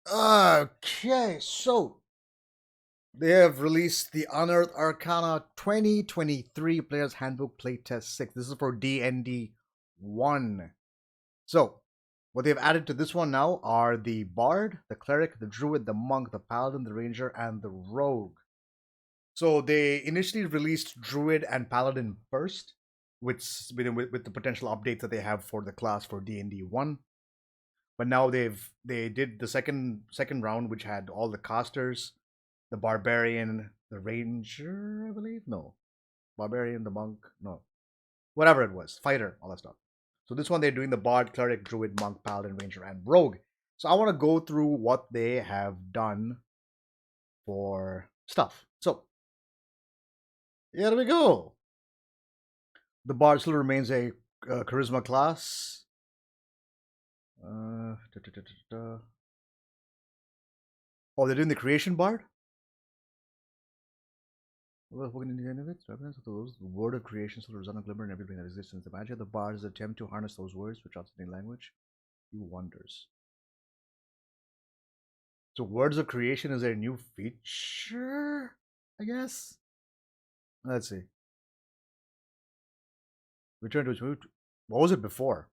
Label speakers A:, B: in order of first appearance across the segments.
A: Okay, so they have released the Unearthed Arcana 2023 Player's Handbook Playtest 6. This is for D&D 1. So, what they've added to this one now are the Bard, the Cleric, the Druid, the Monk, the Paladin, the Ranger, and the Rogue. So they initially released Druid and Paladin first, with the potential updates that they have for the class for D&D 1. But now they did the second round, which had all the casters, the barbarian, the ranger, I believe. No, barbarian, the monk, no, whatever it was, fighter, all that stuff. So this one they're doing the bard, cleric, druid, monk, paladin, ranger, and rogue. So I want to go through what they have done for stuff. So here we go. The bard still remains a charisma class. Uh, da, da, da, da. Oh, they're doing the creation bard. Well, in the end of it, evidence of the word of creation still resound and glimmer in everything that exists. The magic of the bard is an attempt to harness those words, which outside the language, do wonders. So, words of creation is a new feature, I guess. Let's see. Return to its root. What was it before?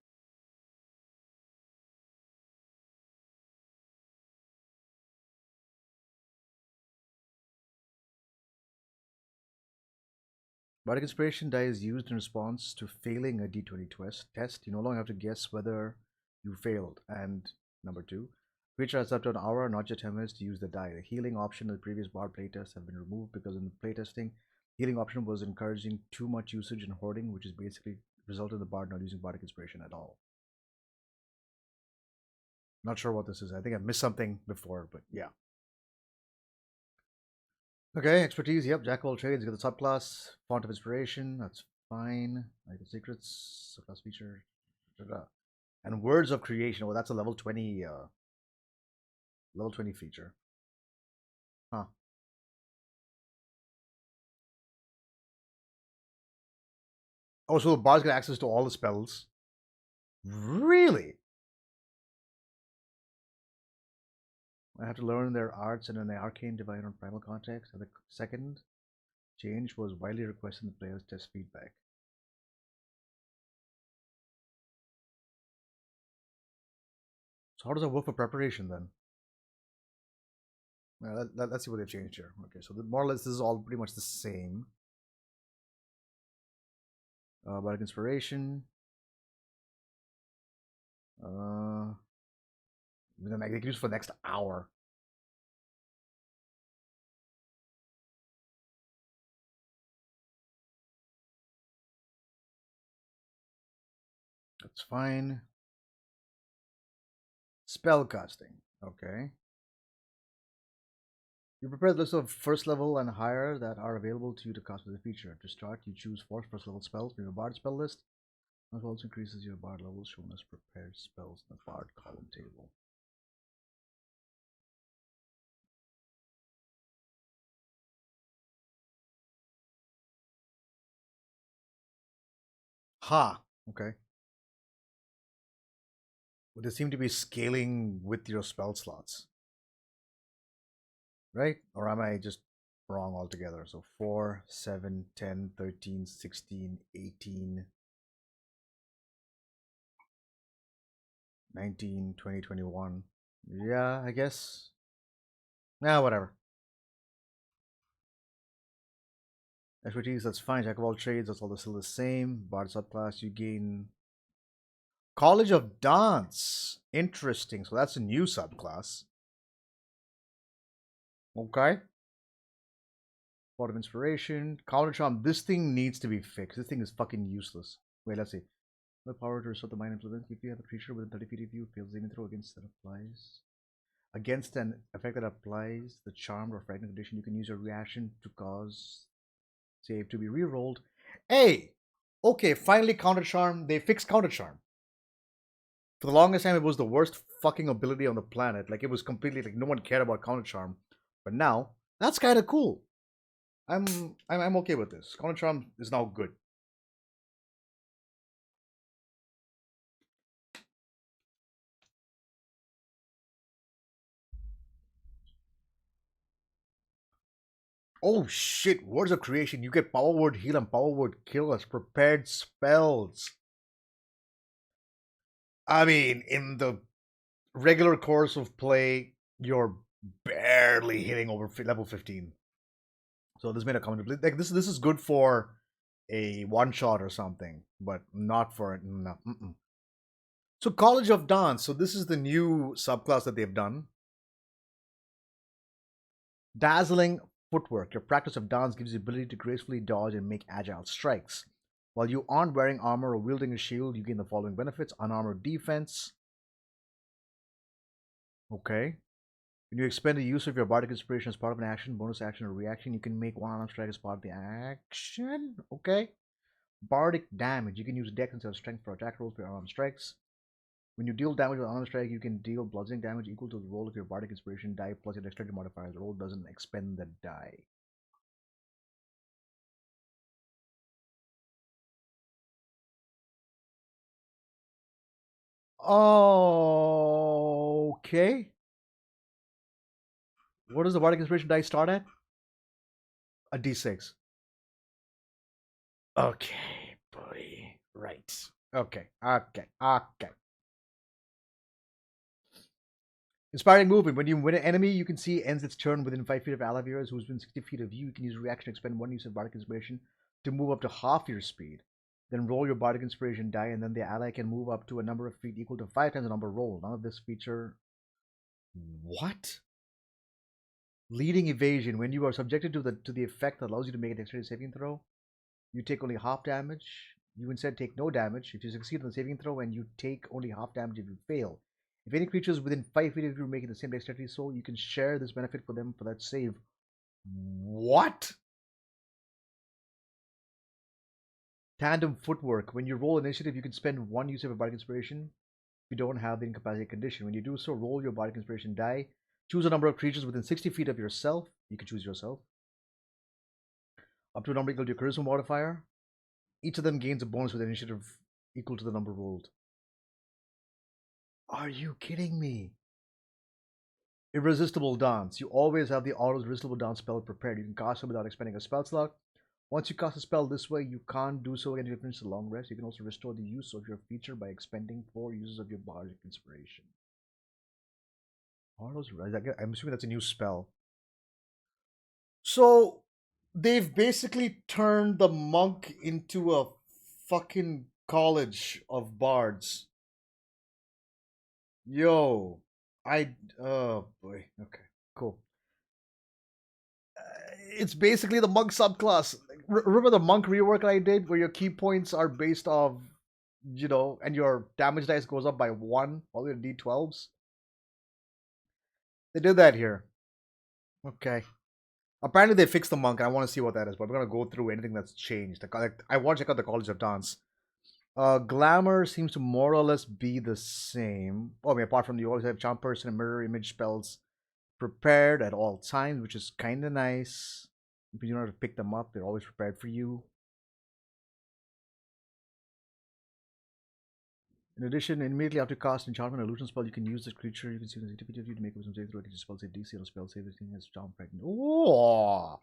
A: Bardic inspiration die is used in response to failing a d20 test. You no longer have to guess whether you failed. And number two, creature has up to an hour, not just 10 minutes, to use the die. The healing option in the previous bard playtest have been removed because in the playtesting, healing option was encouraging too much usage and hoarding, which is basically resulted in the bard not using bardic inspiration at all. Not sure what this is. I think I missed something before, but yeah. Okay, expertise. Yep, jack of all trades. You get the subclass, font of inspiration. That's fine. Like the secrets, subclass feature, and words of creation. Well, that's a level 20 feature. Huh. Oh, so the bard's got access to all the spells. Really? I have to learn their arts and then the arcane divine on primal context. And the second change was widely requested in the player's test feedback. So how does that work for preparation then? Let's see what they've changed here. Okay, so more or less this is all pretty much the same. Bardic inspiration. Then I can use for the next hour. That's fine. Spell casting. Okay. You prepare the list of first level and higher that are available to you to cast with the feature. To start, you choose 4 first level spells from your bard spell list. This also increases your bard levels shown as prepared spells in the bard column table. Ha! Okay. But they seem to be scaling with your spell slots. Right? Or am I just wrong altogether? So 4, 7, 10, 13, 16, 18, 19, 20, 21. Yeah, I guess. Yeah, whatever. Expertise, that's fine. Jack of all trades, that's all still the same. Bard subclass, you gain College of Dance. Interesting. So that's a new subclass. Okay. Part of Inspiration. Counter Charm. This thing needs to be fixed. This thing is fucking useless. Wait, let's see. The power to restore the mind influence. If you have a creature within 30 feet of you, fails saving throw against that applies. Against an effect that applies the charmed or frightened condition, you can use your reaction to cause save to be re-rolled. Hey! Okay, finally Counter Charm. They fixed Counter Charm. For the longest time, it was the worst fucking ability on the planet. Like, it was completely, like, no one cared about Counter Charm. But now, that's kind of cool. I'm okay with this. Counter Charm is now good. Oh shit, Words of Creation. You get Power Word Heal and Power Word Kill as prepared spells. I mean, in the regular course of play, you're barely hitting over level 15. So this made a comment. Like this is good for a one shot or something, but not for no. Mm-mm. So College of Dance. So this is the new subclass that they've done. Dazzling footwork. Your practice of dance gives you the ability to gracefully dodge and make agile strikes. While you aren't wearing armor or wielding a shield, you gain the following benefits: unarmored defense. Okay. When you expend the use of your bardic inspiration as part of an action, bonus action, or reaction, you can make one unarmed strike as part of the action. Okay. Bardic damage. You can use dex instead of strength for attack rolls for your unarmed strikes. When you deal damage with unarmed strike, you can deal bludgeoning damage equal to the roll of your bardic inspiration die plus your dexterity modifier. The roll doesn't expend the die. Okay. What does the bardic inspiration die start at? A d6. Okay, buddy. Right. Okay. Okay. Okay. Inspiring movement. When you win an enemy, you can see ends its turn within 5 feet of ally of yours who's within 60 feet of you. You can use a reaction to expend one use of bardic inspiration to move up to half your speed. Then roll your bardic inspiration die, and then the ally can move up to a number of feet equal to 5 times the number rolled. None of this feature. What? Leading evasion. When you are subjected to the effect that allows you to make a dexterity saving throw, you take only half damage. You instead take no damage if you succeed on the saving throw, and you take only half damage if you fail. If any creatures within 5 feet of you are making the same dexterity roll, you can share this benefit for them for that save. What? Tandem footwork. When you roll initiative, you can spend one use of a bardic inspiration if you don't have the incapacity condition. When you do so, roll your bardic inspiration die. Choose a number of creatures within 60 feet of yourself. You can choose yourself. Up to a number equal to your charisma modifier. Each of them gains a bonus with initiative equal to the number rolled. Are you kidding me? Irresistible Dance. You always have the auto irresistible dance spell prepared. You can cast it without expending a spell slot. Once you cast a spell this way, you can't do so again if you finish the long rest. You can also restore the use of your feature by expending 4 uses of your bardic inspiration. Autos, I'm assuming that's a new spell. So they've basically turned the monk into a fucking college of bards. Yo, oh boy. Okay, cool. It's basically the monk subclass. Remember the monk rework I did, where your key points are based off, and your damage dice goes up by 1, all your d12s. They did that here. Okay. Apparently they fixed the monk, and I want to see what that is. But we're gonna go through anything that's changed. I want to check out the College of Dance. Glamour seems to more or less be the same. Oh, I mean, apart from you always have charm person and mirror image spells prepared at all times, which is kind of nice. If you don't have to pick them up, they're always prepared for you. In addition, immediately after cast enchantment or illusion spell, you can use this creature. You can see the activity of you to make a wisdom save throw. It spell save DC or spell save. Everything has charm pregnant. Oh,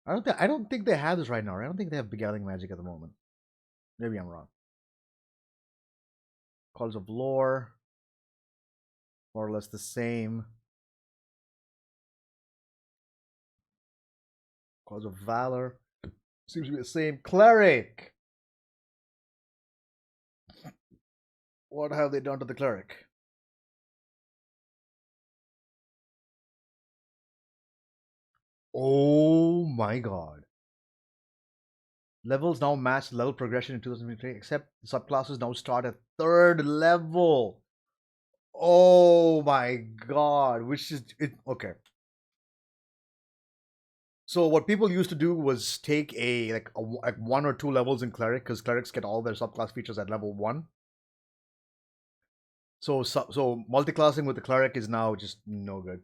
A: I don't think they have this right now. Right? I don't think they have beguiling magic at the moment. Maybe I'm wrong. Calls of Lore, more or less the same. Calls of Valor seems to be the same. Cleric. What have they done to the cleric? Oh my god. Levels now match level progression in 2023, except the subclasses now start at 3rd level. Oh my god. Which is it okay. So what people used to do was take like 1 or 2 levels in cleric, because clerics get all their subclass features at level 1. So multiclassing with the cleric is now just no good.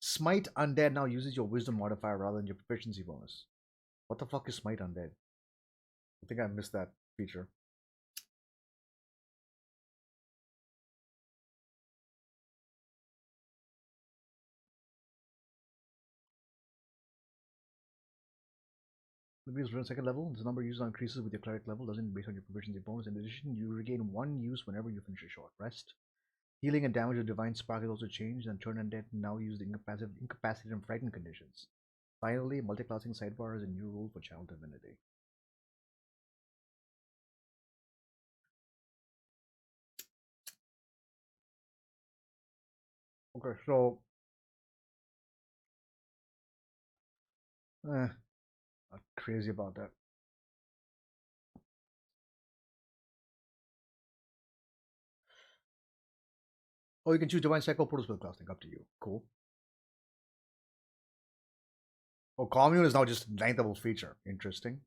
A: Smite Undead now uses your wisdom modifier rather than your proficiency bonus. What the fuck is Smite Undead? I think I missed that feature. When you second level, this number used increases with your cleric level, doesn't based on your proficiency bonus. In addition, you regain 1 use whenever you finish a short rest. Healing and damage of Divine Spark is also changed, and Turn Undead now use the incapacitated and frightened conditions. Finally, multi-classing sidebar is a new rule for Channel Divinity. Okay, so not crazy about that. Oh, you can choose Divine Cycle Portal Spellcasting. Up to you. Cool. Oh, Commune is now just 9th level feature. Interesting.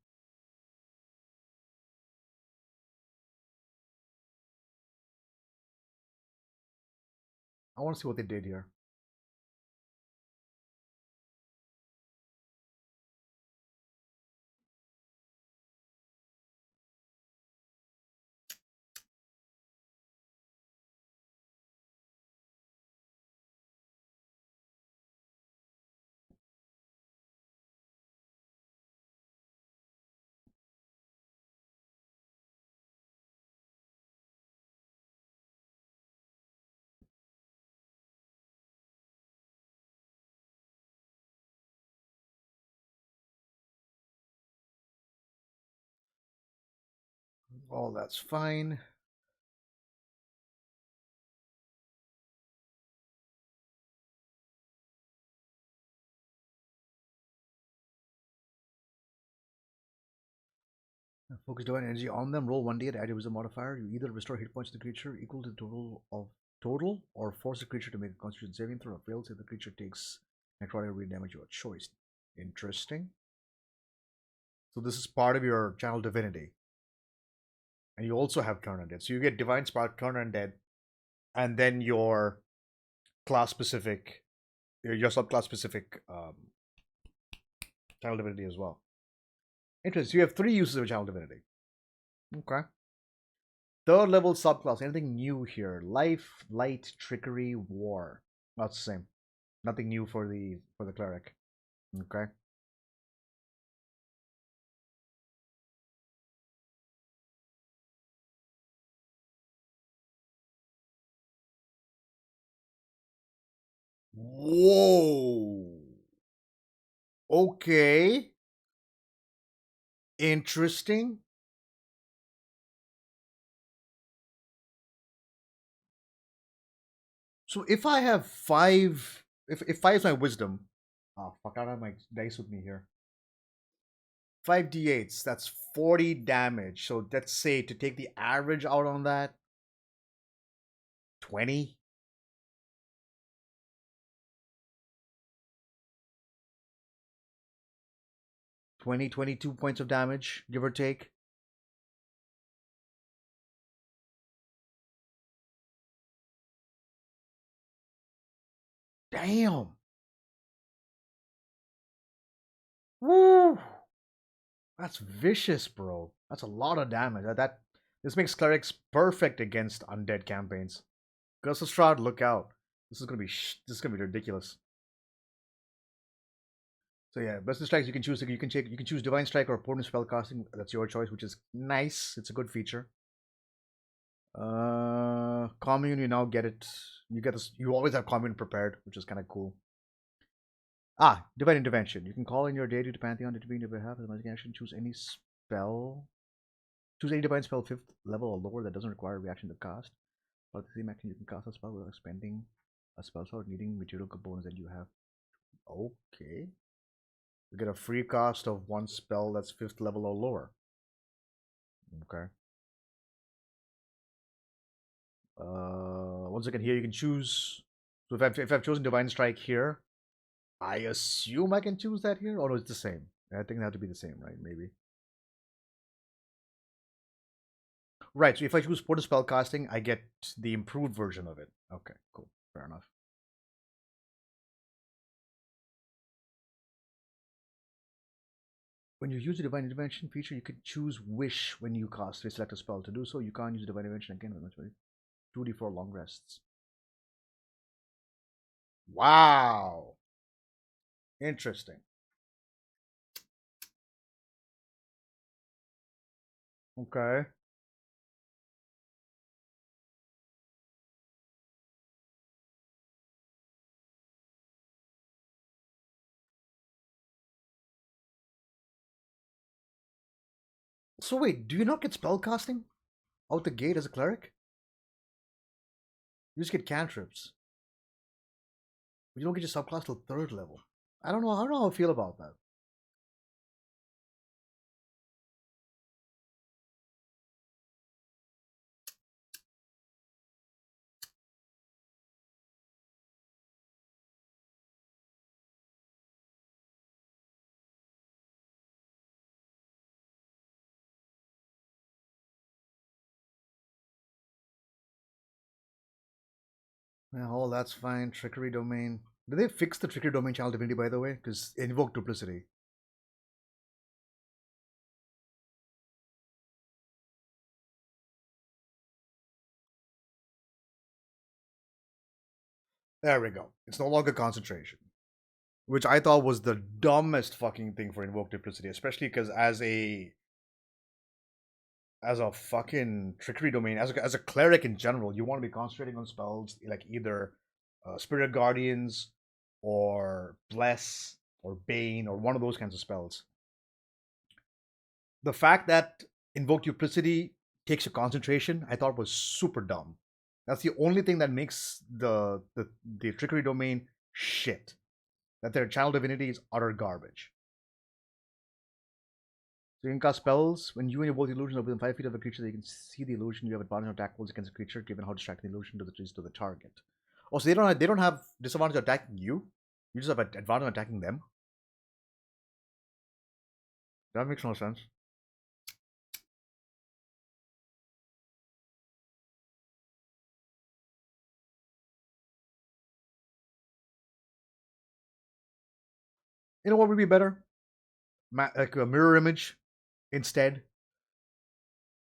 A: I want to see what they did here. Oh, that's fine. Focus divine energy on them. Roll 1d to add your wisdom modifier. You either restore hit points to the creature equal to the total, or force the creature to make a Constitution saving throw or fails if the creature takes necrotic damage your choice. Interesting. So this is part of your channel divinity, and you also have Turn Undead. So you get Divine Spark, Turn Undead, and then your class specific, your subclass specific channel divinity as well. Interesting. So you have 3 uses of channel divinity. Okay. 3rd level subclass. Anything new here? Life, light, trickery, war. That's the same. Nothing new for the cleric. Okay. Whoa. Okay. Interesting. So if I have 5, if 5 is my wisdom, oh fuck, I don't have my dice with me here. 5d8s, that's 40 damage. So let's say to take the average out on that, 20. 20, 22 points of damage, give or take. Damn. Woo. That's vicious, bro. That's a lot of damage. This makes clerics perfect against undead campaigns. Curse of Shroud, look out. This is gonna be ridiculous. So yeah, best of strikes you can choose. You can choose Divine Strike or Potent Spellcasting. That's your choice, which is nice. It's a good feature. Commune, you now get it. You get this. You always have Commune prepared, which is kind of cool. Divine Intervention. You can call in your deity to Pantheon to intervene on your behalf as a magic action. Choose any spell. Choose any divine spell 5th level or lower that doesn't require a reaction to cast. But the same action, you can cast a spell without spending a spell slot needing material components that you have. Okay. You get a free cast of 1 spell that's 5th level or lower. Okay. Once again, here you can choose. So if I've chosen Divine Strike here, I assume I can choose that here. Oh no, it's the same. I think they have to be the same, right? Maybe. Right. So if I choose Portal Spellcasting, I get the improved version of it. Okay, cool. Fair enough. When you use the Divine Intervention feature, you can choose Wish when you cast a select a spell. To do so, you can't use Divine Intervention again with much 2d4 long rests. Wow. Interesting. Okay. So wait, do you not get spell casting out the gate as a cleric? You just get cantrips. But you don't get your subclass till third level. I don't know. I don't know how I feel about that. Yeah, oh, that's fine. Trickery domain. Did they fix the trickery domain channel divinity, by the way? Because invoke duplicity. There we go. It's no longer concentration, which I thought was the dumbest fucking thing for invoke duplicity, especially because as a fucking trickery domain, as a cleric in general, you want to be concentrating on spells like either spirit guardians or bless or bane or one of those kinds of spells. The fact that invoke duplicity takes your concentration, I thought was super dumb. That's the only thing that makes the trickery domain shit. That their channel divinity is utter garbage. So you can cast spells when you and your both illusions are within 5 feet of a creature. They can see the illusion. You have advantage on attack rolls against the creature, given how distracting the illusion to the target. Oh, so they don't have disadvantage attacking you. You just have advantage on attacking them. That makes no sense. You know what would be better? Like a mirror image instead.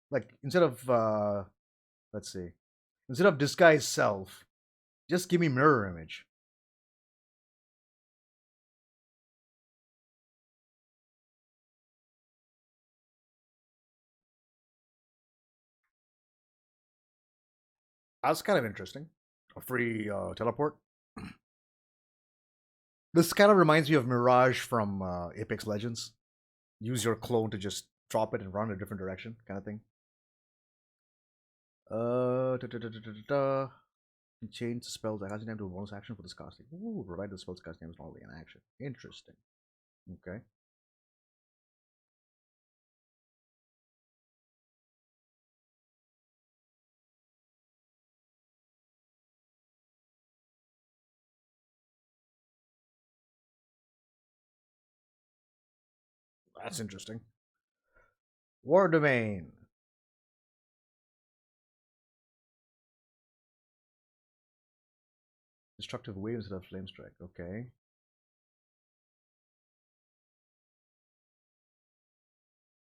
A: Like instead of let's see, instead of disguise self, just give me mirror image. That's kind of interesting. A free teleport. This kind of reminds me of Mirage from Apex Legends. Use your clone to just drop it and run in a different direction, kind of thing. Da, da, da, da, da, da. Change the spell's casting time to a bonus action for this casting. Ooh, provide the spell's casting time is normally an action. Interesting. Okay. That's interesting. War Domain. Destructive wave instead of flame strike. Okay.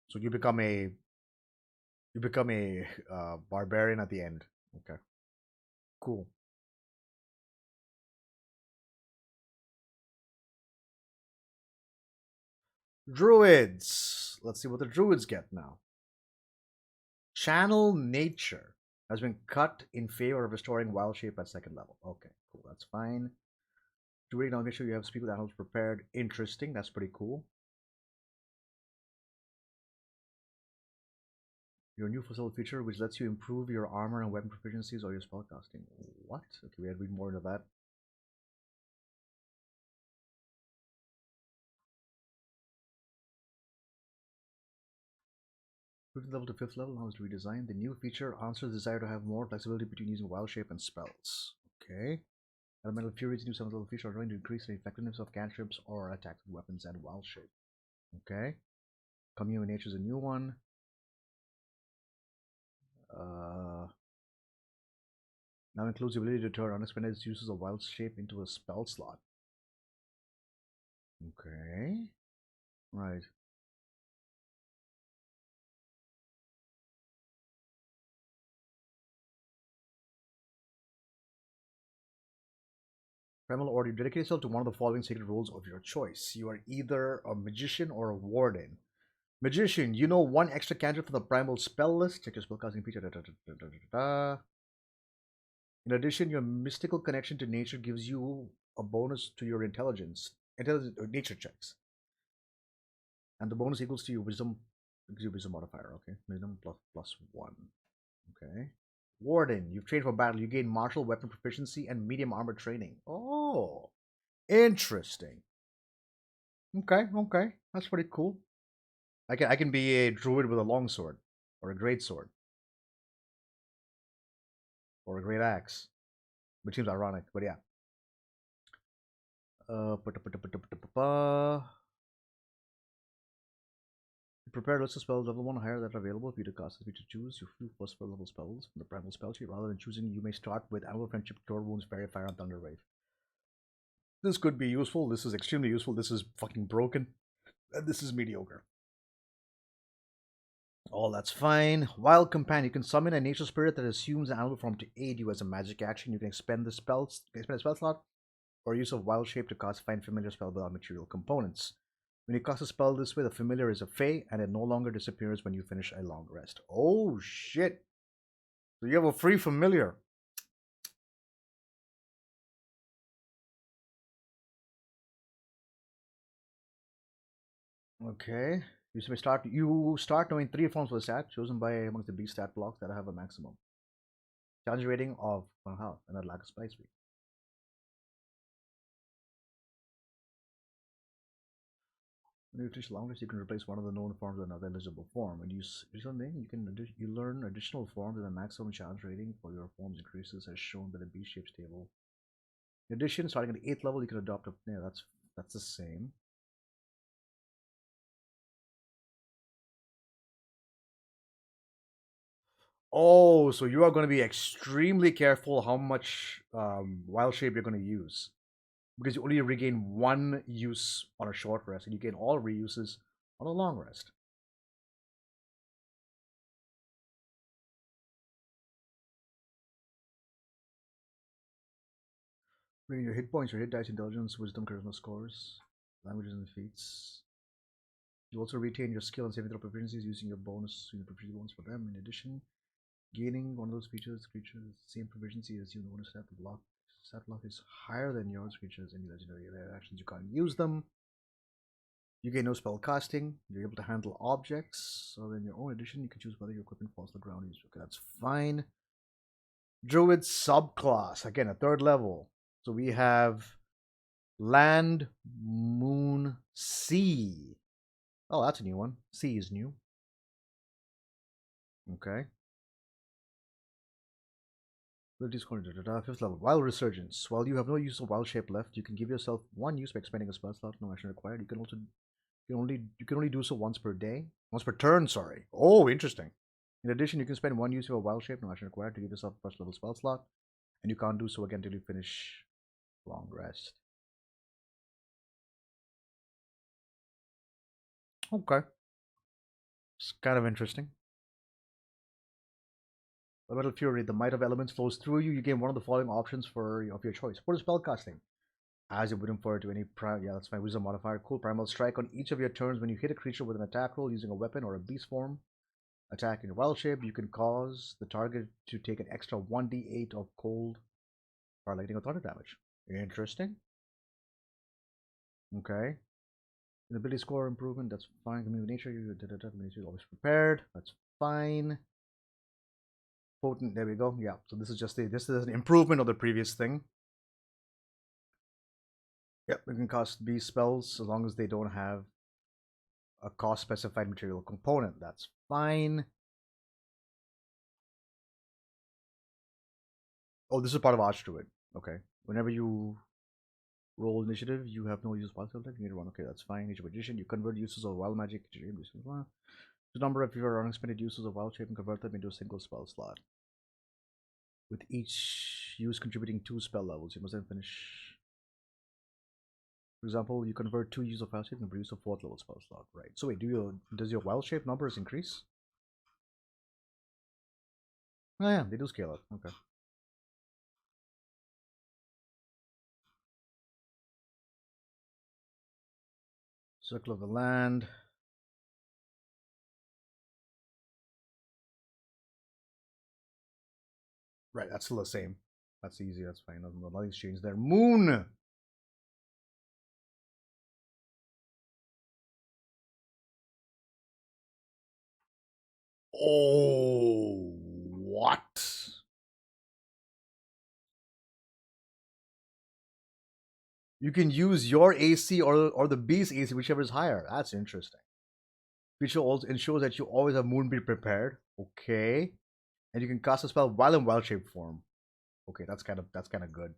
A: So you become a barbarian at the end. Okay. Cool. Druids. Let's see what the druids get now. Channel nature has been cut in favor of restoring wild shape at second level. Okay, cool. That's fine. Druidic now make sure you have speak with animals prepared. Interesting. That's pretty cool. Your new facility feature, which lets you improve your armor and weapon proficiencies or your spellcasting. What? Okay, we had to read more into that. Fifth level to fifth level now is redesigned. The new feature answers the desire to have more flexibility between using wild shape and spells. Okay. Elemental Fury is a new seventh level feature going to increase the effectiveness of cantrips or attacks with weapons and wild shape. Okay. Commune Nature is a new one. Uh, Now includes the ability to turn unexpended uses of wild shape into a spell slot. Okay. Right. Primal Order, you dedicate yourself to one of the following sacred roles of your choice. You are either a magician or a warden. Magician, you know one extra cantrip from the primal spell list. Check your spellcasting feature. In addition, your mystical connection to nature gives you a bonus to your intelligence nature checks, and the bonus equals to your wisdom. Gives you wisdom modifier. Okay, wisdom plus 1. Okay. Warden, you've trained for battle. You gain martial weapon proficiency and medium armor training. Oh, interesting. Okay, that's pretty cool. I can be a druid with a long sword, or a great sword, or a great axe, which seems ironic, but yeah. Prepare lots of spells level 1 higher that are available for you to cast as you choose your few first spell level spells from the primal spell tree. Rather than choosing, you may start with Annual Friendship, Cure Wounds, Fairy Fire, and Thunder Wave. This could be useful. This is extremely useful. This is fucking broken. And this is mediocre. Oh, that's fine. Wild Companion. You can summon a nature spirit that assumes an animal form to aid you as a magic action. You can expend a spell slot or use of wild shape to cast Find Familiar spell without material components. When you cast a spell this way, the familiar is a Fey, and it no longer disappears when you finish a long rest. Oh shit! So you have a free familiar. Okay. You start knowing 3 forms of the stat, chosen by amongst the beast stat blocks that have a maximum challenge rating of 1.5 and a lack of spice rate. When you finish long rest, you can replace one of the known forms with another eligible form. When you do something, you learn additional forms and the maximum challenge rating for your forms increases as shown by the beast shapes table. In addition, starting at the 8th level, you can adopt a yeah, that's the same. Oh, so you are going to be extremely careful how much wild shape you're going to use. Because you only regain 1 use on a short rest, and you gain all reuses on a long rest. Bring your hit points, your hit dice, intelligence, wisdom, charisma scores, languages, and feats. You also retain your skill and saving throw proficiencies using your proficiency bonus for them. In addition, gaining one of those features, creatures, same proficiency as you notice that the block stat block is higher than yours, creatures, any legendary actions you can't use them. You gain no spell casting. You're able to handle objects. So in your own addition, you can choose whether your equipment falls to the ground. Okay, that's fine. Druid subclass. Again, a 3rd level. So we have Land, Moon, Sea. Oh, that's a new one. Sea is new. Okay. Abilities corner. 5th level. Wild Resurgence. While you have no use of wild shape left, you can give yourself 1 use by expending a spell slot. No action required. You can only do so once per day. Once per turn, sorry. Oh, interesting. In addition, you can spend 1 use of a wild shape, no action required, to give yourself a 1st level spell slot, and you can't do so again until you finish long rest. Okay. It's kind of interesting. Elemental Fury, the might of elements flows through you. You gain one of the following options of your choice. For spell casting, as you wouldn't for to any yeah, that's my wisdom modifier. Cool. Primal strike on each of your turns when you hit a creature with an attack roll using a weapon or a beast form. Attack in wild shape, you can cause the target to take an extra 1d8 of cold or lightning or thunder damage. Interesting. Okay. An ability score improvement, that's fine. Community nature, nature is always prepared. That's fine. Potent, there we go. Yeah, so this is an improvement of the previous thing. Yep, we can cast beast spells as long as they don't have a cost specified material component. That's fine. Oh, this is part of Archdruid. Okay. Whenever you roll initiative, you have no use of wild spell. You need one. Okay, that's fine. Nature magician, you convert uses of wild magic to the number of your unexpended uses of wild shape and convert them into a single spell slot. With each use contributing 2 spell levels, you must then finish. For example, you convert 2 use of wild shape and produce a 4th level spell slot. Right. So wait, does your wild shape numbers increase? Oh yeah, they do scale up. Okay. Circle of the Land. Right, that's still the same. That's easy, that's fine. Nothing's changed there. Moon! Oh, what? You can use your AC or the beast AC, whichever is higher. That's interesting. Feature also ensures that you always have Moonbeam prepared. Okay. And you can cast a spell while in wild shape form. Okay, that's kind of good.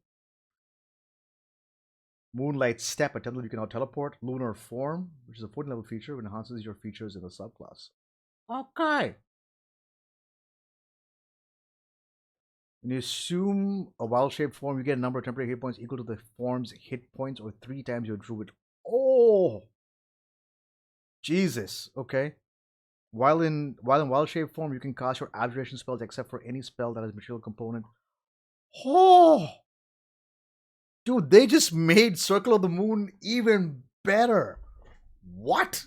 A: Moonlight Step, a template you can now teleport. Lunar Form, which is a 14 level feature, which enhances your features in the subclass. Okay. When you assume a wild shape form, you get a number of temporary hit points equal to the form's hit points or 3 times your druid. Oh, Jesus. Okay. While in wild shape form, you can cast your abjuration spells except for any spell that has material component. Oh, dude, they just made Circle of the Moon even better. What?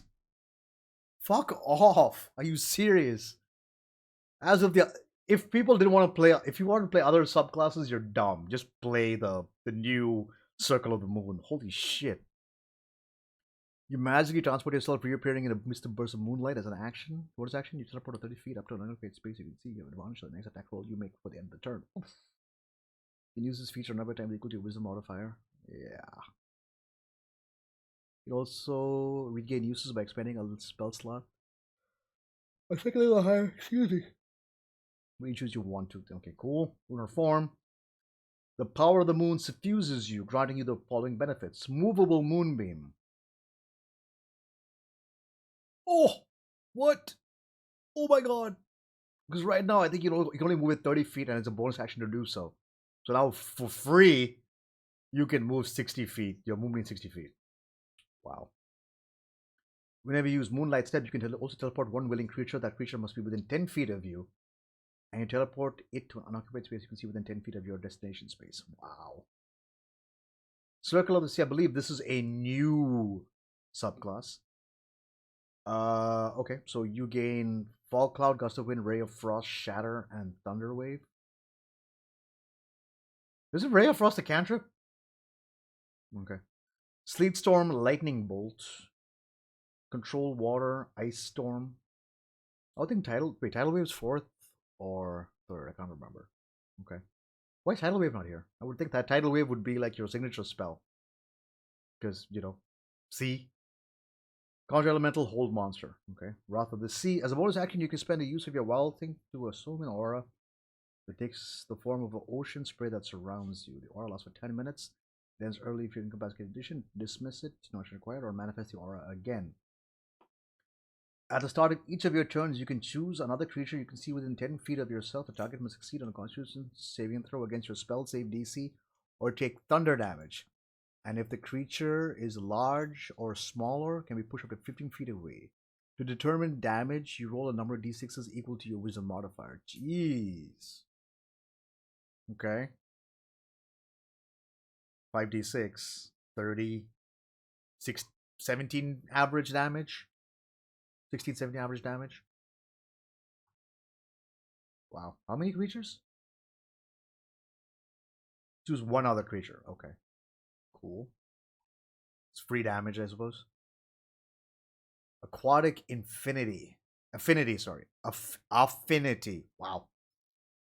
A: Fuck off. Are you serious? As of the if people didn't want to play if you want to play other subclasses, you're dumb. Just play the new Circle of the Moon. Holy shit. You magically transport yourself reappearing in a misty burst of moonlight as an action. What is action? You teleport 30 feet up to an unoccupied space you can see. You have advantage on the next attack roll you make for the end of the turn. Oof. You can use this feature another time equal to your wisdom modifier. Yeah. You also regain uses by expanding a spell slot. A second level higher, excuse me. When you choose you want to. Okay, cool. Lunar form. The power of the moon suffuses you, granting you the following benefits. Movable moonbeam. Oh! What? Oh my god! Because right now I think you can only move it 30 feet and it's a bonus action to do so. So now for free, you can move 60 feet. You're moving 60 feet. Wow. Whenever you use Moonlight Step, you can also teleport one willing creature. That creature must be within 10 feet of you. And you teleport it to an unoccupied space you can see within 10 feet of your destination space. Wow. Circle of the Sea, I believe this is a new subclass. Okay, so you gain Fog Cloud, Gust of Wind, Ray of Frost, Shatter, and Thunder Wave. Is it Ray of Frost a cantrip? Okay. Sleet Storm, Lightning Bolt, Control Water, Ice Storm. I think Tidal Wave's fourth or third. I can't remember. Okay. Why is Tidal Wave not here? I would think that Tidal Wave would be like your signature spell. Because, sea. Conjure Elemental, Hold Monster. Okay. Wrath of the Sea. As a bonus action, you can spend the use of your wild thing to assume an aura that takes the form of an ocean spray that surrounds you. The aura lasts for 10 minutes. It ends early if you're in incapacitated condition. Dismiss it, not required, or manifest the aura again. At the start of each of your turns, you can choose another creature you can see within 10 feet of yourself. The target must succeed on a Constitution saving throw against your spell save DC or take thunder damage. And if the creature is large or smaller, can be pushed up to 15 feet away. To determine damage, you roll a number of d6s equal to your wisdom modifier. Jeez. Okay. 5d6, 30, 17 average damage. 16, 17 average damage. Wow. How many creatures? Choose one other creature. Okay. Cool. It's free damage, I suppose. Aquatic Infinity. Affinity, sorry. Affinity. Wow.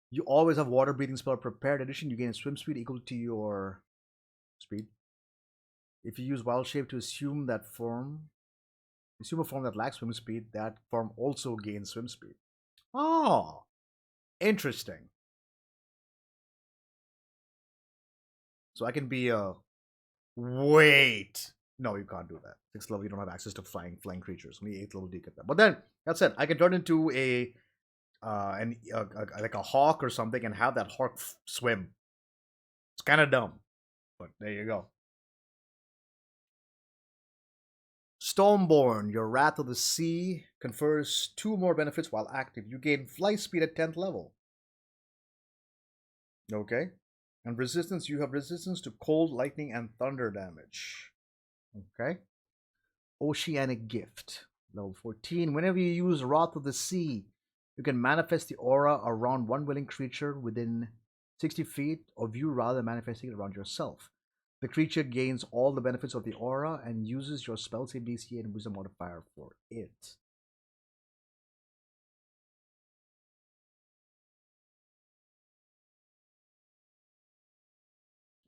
A: You always have water breathing spell prepared. In addition, you gain swim speed equal to your speed. If you use wild shape to assume a form that lacks swim speed, that form also gains swim speed. Oh, interesting. So I can be a wait. No, you can't do that. 6th level, you don't have access to flying creatures. Only 8th level do you get that. But then that's it. I can turn into like a hawk or something and have that hawk swim. It's kind of dumb, but there you go. Stormborn, your Wrath of the Sea confers 2 more benefits while active. You gain flight speed at 10th level. Okay. And resistance, you have resistance to cold, lightning, and thunder damage. Okay. Oceanic Gift. Level 14. Whenever you use Wrath of the Sea, you can manifest the aura around one willing creature within 60 feet of you rather than manifesting it around yourself. The creature gains all the benefits of the aura and uses your spell save DC and wisdom modifier for it.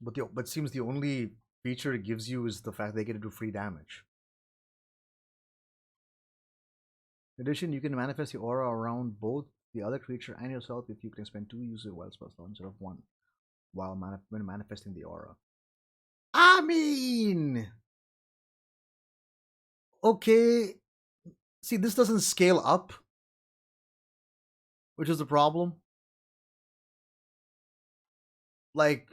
A: But seems the only feature it gives you is the fact they get to do free damage. In addition, you can manifest the aura around both the other creature and yourself if you can spend 2 uses of wild spell slot instead of one while when manifesting the aura. I mean, okay. See, this doesn't scale up, which is the problem. Like,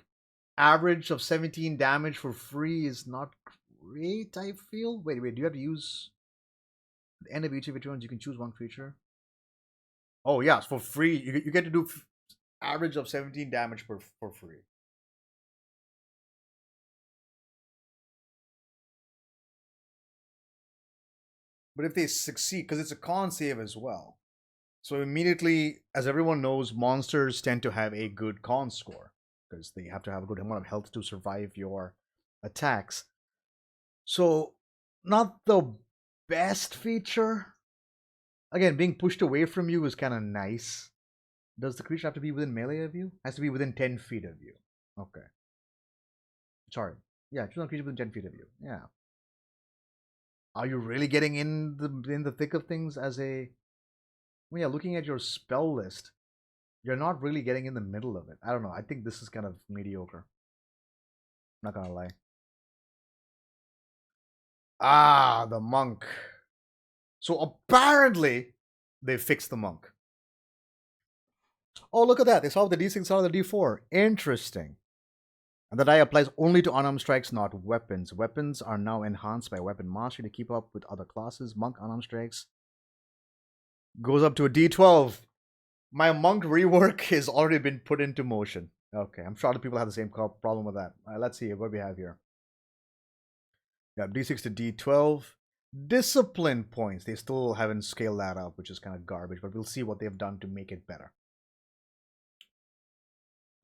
A: average of 17 damage for free is not great, I feel. Wait, do you have to use the end of each of your turns? You can choose one creature. Oh, yeah, it's for free. You get to do average of 17 damage for free. But if they succeed, because it's a con save as well. So immediately, as everyone knows, monsters tend to have a good con score because they have to have a good amount of health to survive your attacks. So, not the best feature. Again, being pushed away from you is kind of nice. Does the creature have to be within melee of you? Has to be within 10 feet of you. Okay. Sorry. Yeah, choose a creature within 10 feet of you. Yeah. Are you really getting in the thick of things as a when you're looking at your spell list? You're not really getting in the middle of it. I don't know. I think this is kind of mediocre. I'm not gonna lie. Ah, the monk. So apparently, they fixed the monk. Oh, look at that. They solved the D6 out of the D4. Interesting. And the die applies only to unarmed strikes, not weapons. Weapons are now enhanced by weapon mastery to keep up with other classes. Monk unarmed strikes goes up to a D12. My monk rework has already been put into motion. Okay, I'm sure other people have the same problem with that. All right, let's see what we have here. Yeah, D6 to D12. Discipline points. They still haven't scaled that up, which is kind of garbage, but we'll see what they've done to make it better.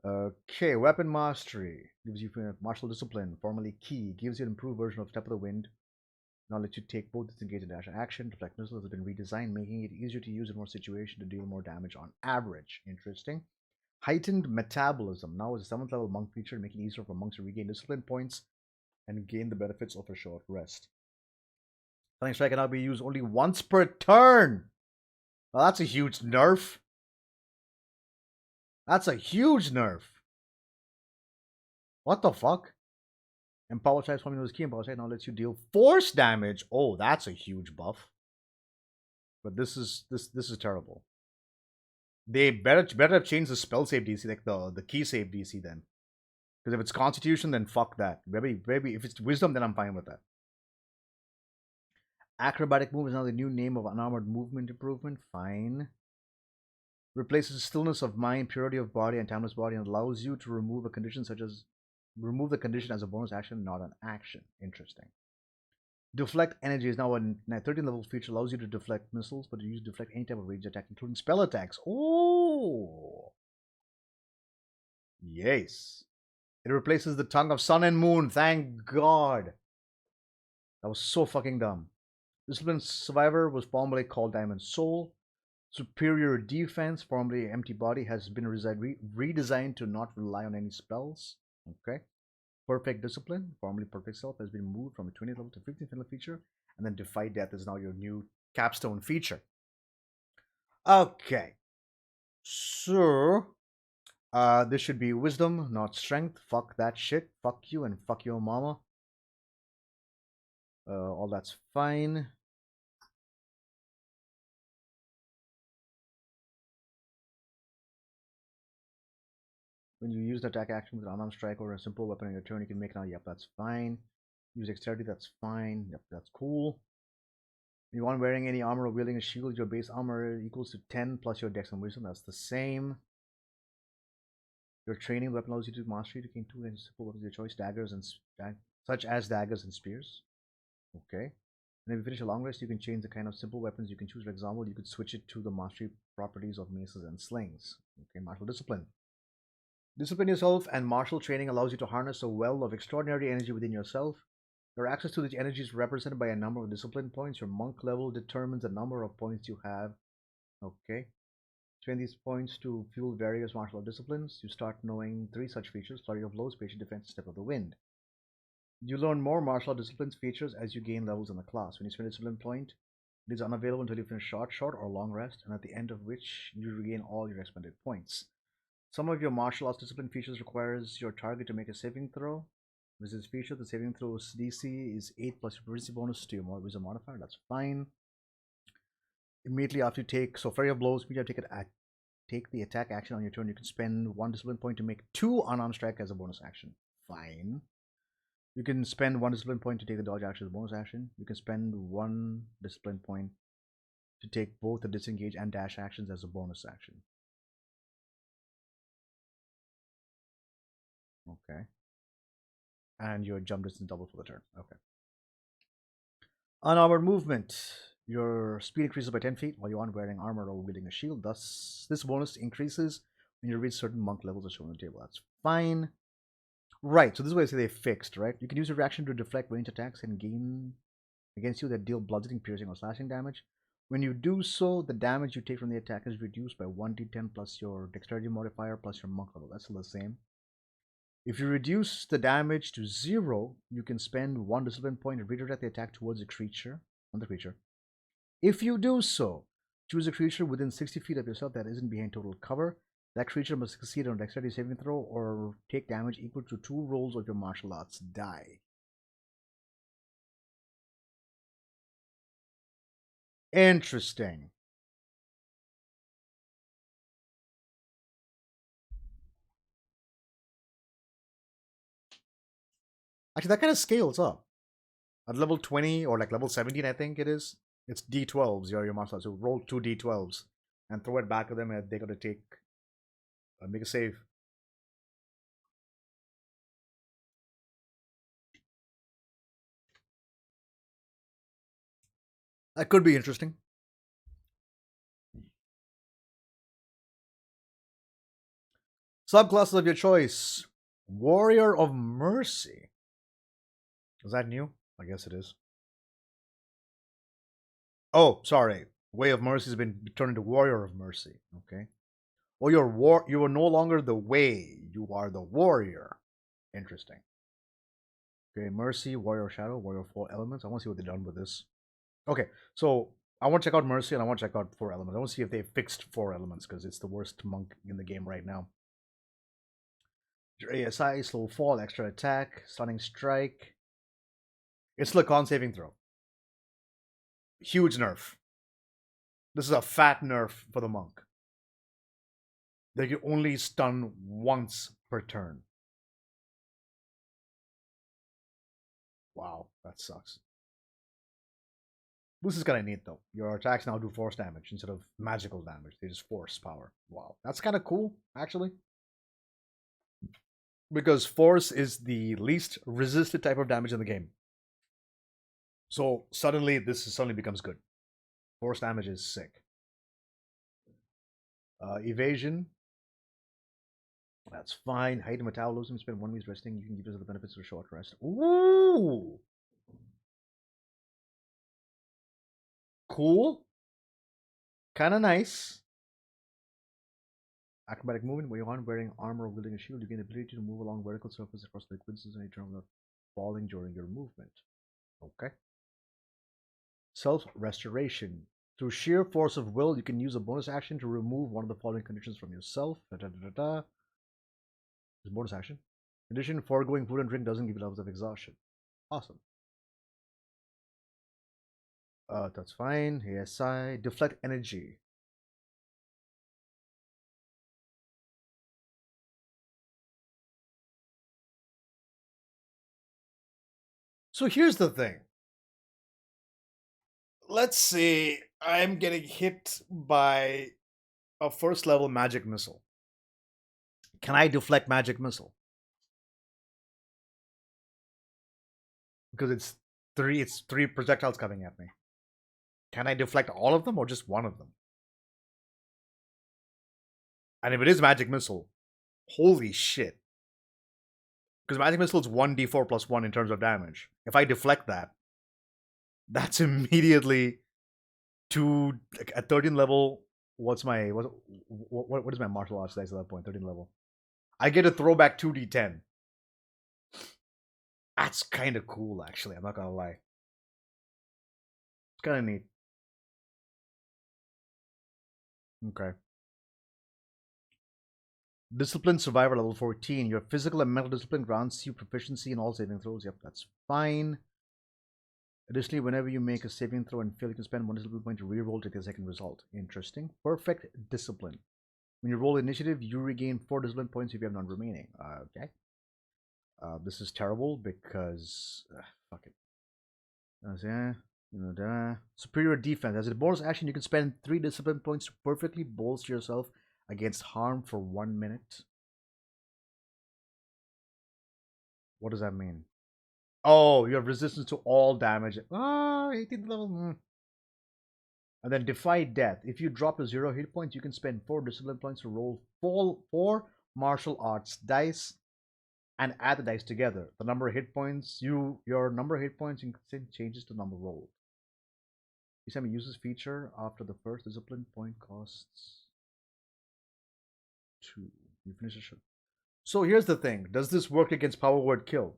A: Okay, weapon mastery gives you martial discipline, formerly key, gives you an improved version of Step of the Wind. Now lets you take both disengage and dash action. Deflect missiles has been redesigned, making it easier to use in more situations to deal more damage on average. Interesting. Heightened metabolism. Now is a 7th level monk feature, making it easier for monks to regain discipline points and gain the benefits of a short rest. Stunning strike can now be used only once per turn. Well, that's a huge nerf. That's a huge nerf. What the fuck? And power strike formula was key, and power strike now lets you deal force damage. Oh, that's a huge buff. But this is terrible. They better have changed the spell save DC, like the key save DC then. Because if it's Constitution, then fuck that. Maybe if it's Wisdom, then I'm fine with that. Acrobatic move is now the new name of unarmored movement improvement. Fine. Replaces stillness of mind, purity of body, and timeless body, and allows you to remove a condition such as remove the condition as a bonus action, not an action. Interesting. Deflect energy is now a 13 level feature, allows you to deflect missiles, but you use deflect any type of range attack, including spell attacks. Oh, yes. It replaces the tongue of sun and moon. Thank God. That was so fucking dumb. Discipline Survivor was formerly called Diamond Soul. Superior Defense, formerly Empty Body, has been redesigned to not rely on any spells. Okay. Perfect Discipline, formerly Perfect Self, has been moved from a 20th level to 15th level feature, and then Defy Death is now your new capstone feature. Okay. So, this should be Wisdom, not Strength. Fuck that shit. Fuck you and fuck your mama. All that's fine. When you use the attack action with an unarmed strike or a simple weapon on your turn, you can make now. Yep, that's fine. Use dexterity, that's fine. Yep, that's cool. You aren't wearing any armor or wielding a shield, your base armor equals to 10 plus your dex and wisdom. That's the same. Your training weapon allows you to mastery to gain 2 and simple weapons of your choice, daggers and such as daggers and spears. Okay. And if you finish a long rest, you can change the kind of simple weapons you can choose. For example, you could switch it to the mastery properties of maces and slings. Okay, martial discipline. Discipline yourself and martial training allows you to harness a well of extraordinary energy within yourself. Your access to the energy is represented by a number of discipline points. Your monk level determines the number of points you have. Okay. Spend these points to fuel various martial disciplines. You start knowing three such features: flurry of blows, patient defense, step of the wind. You learn more martial disciplines features as you gain levels in the class. When you spend a discipline point, it is unavailable until you finish short, or long rest, and at the end of which you regain all your expended points. Some of your martial arts discipline features requires your target to make a saving throw. With this feature, the saving throw's DC is 8 plus your proficiency bonus to your wisdom modifier. That's fine. Immediately after you take, so flurry of blows, immediately take the attack action on your turn. You can spend one discipline point to make two unarmed strike as a bonus action. Fine. You can spend one discipline point to take the dodge action as a bonus action. You can spend one discipline point to take both the disengage and dash actions as a bonus action. Okay. And your jump distance double for the turn. Okay. Unarmored movement. Your speed increases by 10 feet while you aren't wearing armor or wielding a shield. Thus, this bonus increases when you reach certain monk levels as shown on the table. That's fine. Right, so this is why I say they fixed, right? You can use your reaction to deflect range attacks and gain against you that deal bludgeoning, piercing, or slashing damage. When you do so, the damage you take from the attack is reduced by 1d10 plus your dexterity modifier plus your monk level. That's still the same. If you reduce the damage to 0, you can spend one discipline point and redirect the attack towards the creature. If you do so, choose a creature within 60 feet of yourself that isn't behind total cover. That creature must succeed on a dexterity saving throw or take damage equal to 2 rolls of your martial arts die. Interesting. Actually, that kind of scales up. At level 20 or like level 17, I think it is. It's D12s, your martial arts. So roll 2 D12s and throw it back at them, and they got to take make a save. That could be interesting. Subclasses of your choice. Warrior of Mercy. Is that new? I guess it is. Oh, sorry. Way of Mercy has been turned into Warrior of Mercy. Okay. Well, you are no longer the way, you are the warrior. Interesting. Okay, Mercy, Warrior Shadow, Warrior 4 Elements. I want to see what they've done with this. Okay, so I want to check out Mercy and I want to check out 4 Elements. I want to see if they fixed 4 Elements because it's the worst monk in the game right now. Your ASI, slow fall, extra attack, stunning strike. It's the con saving throw. Huge nerf. This is a fat nerf for the monk. They can only stun once per turn. Wow, that sucks. This is kind of neat though. Your attacks now do force damage instead of magical damage. They just force power. Wow, that's kind of cool, actually. Because force is the least resisted type of damage in the game. So suddenly, this suddenly becomes good. Force damage is sick. Evasion. That's fine. Height and metabolism. Spend 1 week resting. You can give us the benefits of a short rest. Ooh! Cool. Kind of nice. Acrobatic movement, where you aren't wearing armor or wielding a shield, you gain the ability to move along vertical surfaces across the liquid any turn without falling during your movement. Okay. Self-restoration. Through sheer force of will, you can use a bonus action to remove one of the following conditions from yourself. It's a bonus action. In addition, foregoing food and drink doesn't give you levels of exhaustion. Awesome. That's fine. ASI. Deflect energy. So here's the thing. Let's say I'm getting hit by a first level magic missile. Can I deflect magic missile? Because it's It's three projectiles coming at me. Can I deflect all of them or just one of them? And if it is magic missile, holy shit. Because magic missile is 1d4 plus 1 in terms of damage. If I deflect that, that's immediately to like, at 13 level. What's my what is my martial arts dice at that point? 13 level. I get a throwback 2d10. That's kind of cool, actually. I'm not gonna lie. It's kind of neat. Okay. Discipline Survivor level 14. Your physical and mental discipline grants you proficiency in all saving throws. Yep, that's fine. Additionally, whenever you make a saving throw and fail, you can spend one discipline point to reroll to get the second result. Interesting. Perfect discipline. When you roll initiative, you regain 4 discipline points if you have none remaining. Okay. This is terrible because fuck it. Superior defense. As a bonus action, you can spend 3 discipline points to perfectly bolster yourself against harm for 1 minute. What does that mean? Oh, you have resistance to all damage. 18th level. And then Defy Death. If you drop to 0 hit points, you can spend 4 discipline points to roll 4 martial arts dice and add the dice together. The number of hit points, your number of hit points changes to number rolled. Each time you use this feature, after the first discipline point costs 2. You finish the shot. So here's the thing. Does this work against Power Word Kill?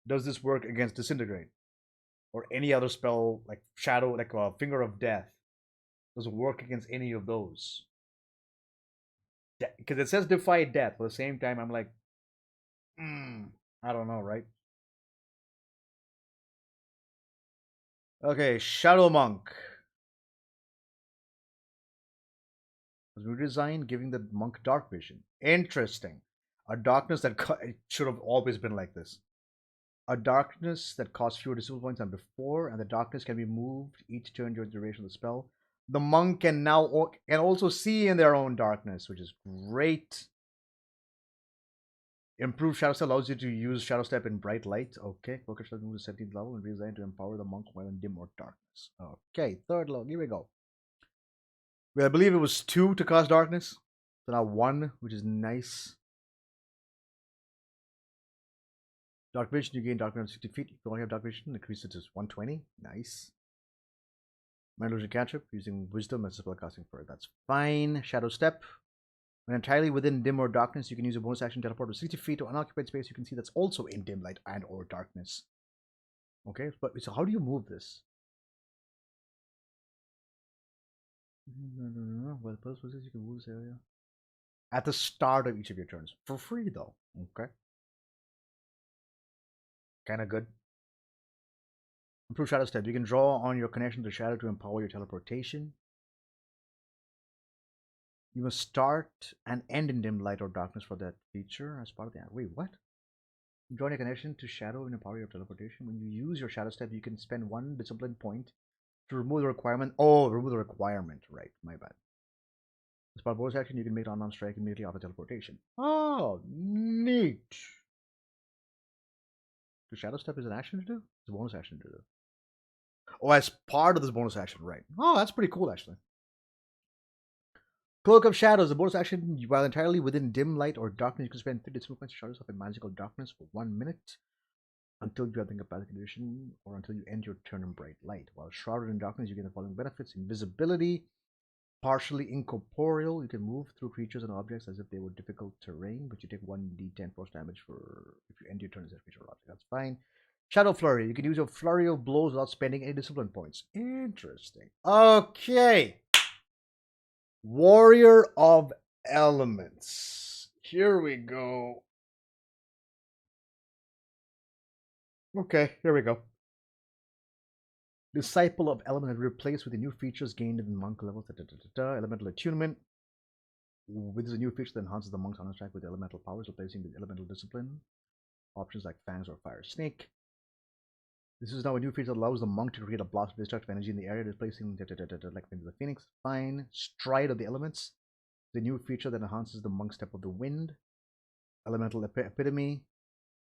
A: Does this work against Disintegrate? Or any other spell like Shadow, like a Finger of Death? Does it work against any of those? Because it says Defy Death, but at the same time, I'm like, I don't know, right? Okay, Shadow Monk. Was redesigned, giving the monk dark vision. Interesting. A darkness that it should have always been like this. A darkness that costs fewer discipline points than before, and the darkness can be moved each turn during the duration of the spell. The monk can now can also see in their own darkness, which is great. Improved Shadow Step allows you to use Shadow Step in bright light. Okay, focus Shadow move to 17th level and redesigned to empower the monk while in dim or darkness. Okay, 3rd level. Here we go. I believe it was 2 to cast darkness. So now 1, which is nice. Dark Vision, you gain Dark Vision 60 feet. If you only have Dark Vision, increase it to 120. Nice. Mind Illusion Cantrip, using Wisdom as a spellcasting for it. That's fine. Shadow Step. When entirely within dim or darkness, you can use a bonus action teleport to 60 feet to unoccupied space you can see that's also in dim light and or darkness. Okay, but so how do you move this? Well, the purpose is you can move this area at the start of each of your turns for free, though. Okay, kind of good. Improve Shadow Step. You can draw on your connection to Shadow to empower your teleportation. You must start and end in dim light or darkness for that feature as part of that. Wait, what? Join a connection to Shadow and empower your teleportation. When you use your Shadow Step, you can spend 1 discipline point to remove the requirement. Oh, remove the requirement. Right, my bad. As part of bonus action, you can make an unarmed strike immediately after teleportation. Oh, neat. The Shadow Step is an action to do? It's a bonus action to do. Oh, as part of this bonus action, right. Oh, that's pretty cool, actually. Cloak of Shadows, a bonus action while entirely within dim light or darkness. You can spend 3 discipline points to shroud yourself in magical darkness for 1 minute until you have the incapacity condition or until you end your turn in bright light. While shrouded in darkness, you get the following benefits: invisibility, partially incorporeal. You can move through creatures and objects as if they were difficult terrain, but you take 1d10 force damage for if you end your turn as a creature or object. That's fine. Shadow Flurry. You can use your flurry of blows without spending any discipline points. Interesting. Okay. Warrior of Elements. Here we go. Okay, here we go. Disciple of Element is replaced with the new features gained in monk level. Elemental Attunement. This is a new feature that enhances the monk's honor track with elemental powers, replacing the elemental discipline. Options like Fangs or Fire Snake. This is now a new feature that allows the monk to create a blast of destructive energy in the area, displacing like the Phoenix. Fine. Stride of the Elements. The new feature that enhances the monk step of the wind. Elemental Epitome.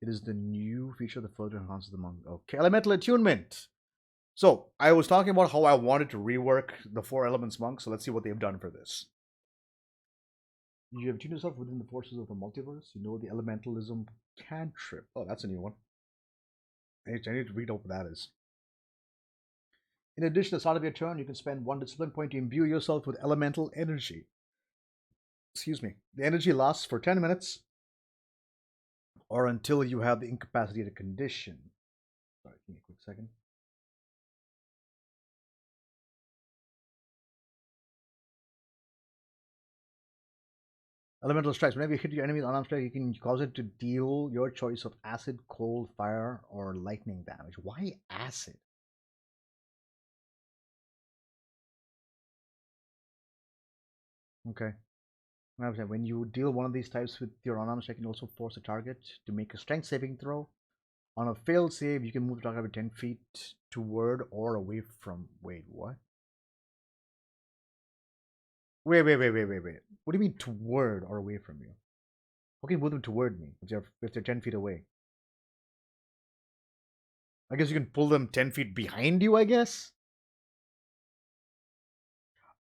A: It is the new feature that further enhances the monk. Okay, elemental attunement. So I was talking about how I wanted to rework the four elements monk. So let's see what they've done for this. You have tuned yourself within the forces of the multiverse. You know the elementalism cantrip. Oh, that's a new one. I need to read out what that is. In addition, at the start of your turn, you can spend one discipline point to imbue yourself with elemental energy. Excuse me. The energy lasts for 10 minutes or until you have the incapacitated condition. Sorry, give me a quick second. Elemental strikes. Whenever you hit your enemy's unarmed strike, you can cause it to deal your choice of acid, cold, fire, or lightning damage. Why acid? Okay. When you deal one of these types with your unarmed strike, you can also force a target to make a strength saving throw. On a failed save, you can move the target over 10 feet toward or away from. Wait, what? Wait. What do you mean toward or away from you? How can you move them toward me if they're 10 feet away? I guess you can pull them 10 feet behind you, I guess?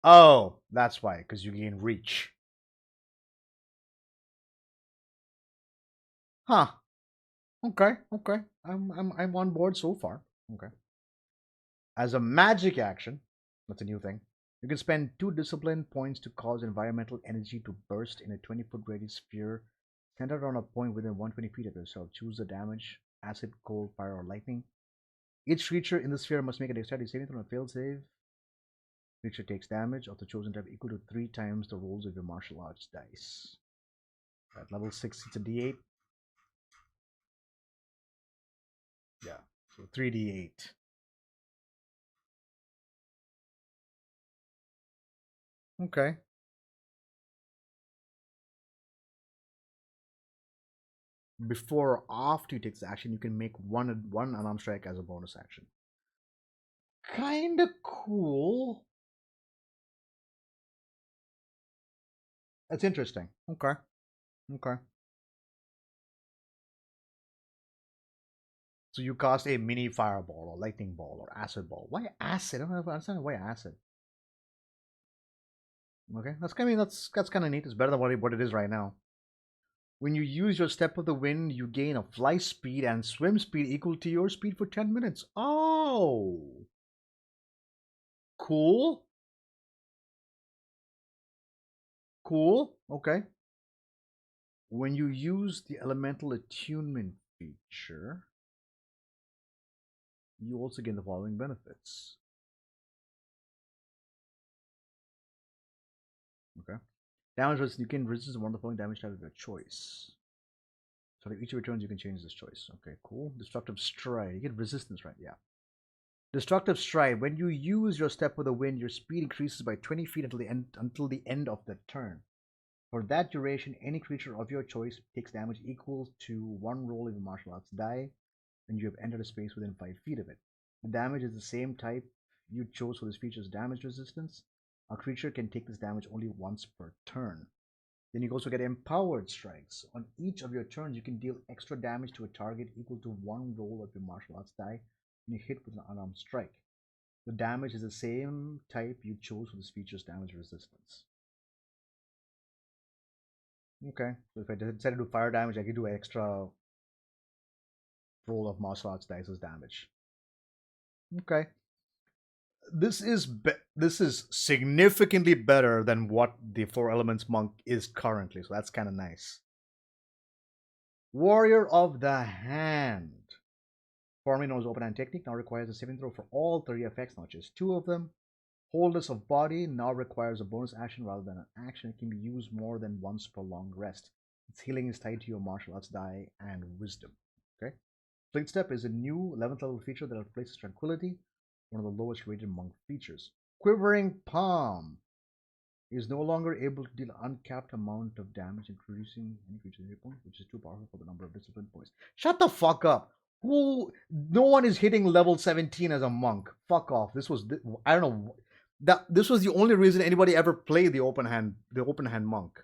A: Oh, that's why, because you gain reach. Huh. Okay. I'm on board so far. Okay. As a magic action, that's a new thing. You can spend 2 discipline points to cause environmental energy to burst in a 20-foot radius sphere centered on a point within 120 feet of yourself. Choose the damage: acid, cold, fire, or lightning. Each creature in the sphere must make a dexterity saving throw on a failed save. Creature takes damage of the chosen type equal to 3 times the rolls of your martial arts dice. At level 6, it's a d8. Yeah, so 3d8. Okay. Before or after you take this action, you can make one unarmed strike as a bonus action. Kinda cool. That's interesting. Okay. So you cast a mini fireball or lightning ball or acid ball. Why acid? I don't understand why acid. Okay, that's kind of neat. It's better than what it is right now. When you use your step of the wind, you gain a fly speed and swim speed equal to your speed for 10 minutes. Oh, cool. Okay. When you use the elemental attunement feature, you also gain the following benefits. Okay. Damage resistance. You can resist one of the following damage types of your choice. So like each of your turns, you can change this choice. Okay, cool. Destructive Stride. You get resistance, right? Yeah. Destructive Stride. When you use your Step of the Wind, your speed increases by 20 feet until the end of the turn. For that duration, any creature of your choice takes damage equal to 1 roll of your martial arts die, and you have entered a space within 5 feet of it. The damage is the same type you chose for this feature's damage resistance. A creature can take this damage only once per turn. Then you also get Empowered Strikes. On each of your turns, you can deal extra damage to a target equal to 1 roll of your martial arts die when you hit with an unarmed strike. The damage is the same type you chose for this feature's damage resistance. Okay, so if I decided to do fire damage, I could do an extra roll of martial arts dice as damage. Okay, this is significantly better than what the Four Elements Monk is currently, so that's kind of nice. Warrior of the Hand. Formerly known as Open Hand Technique, now requires a saving throw for all 3 effects, not just 2 of them. Wholeness of Body now requires a bonus action rather than an action. It can be used more than once per long rest. Its healing is tied to your martial arts die and wisdom. Okay. Fleet Step is a new 11th level feature that replaces Tranquility, one of the lowest rated monk features. Quivering Palm is no longer able to deal an uncapped amount of damage, introducing any creature hit point, which is too powerful for the number of discipline points. Shut the fuck up! No one is hitting level 17 as a monk. Fuck off. I don't know. This was the only reason anybody ever played the open hand monk.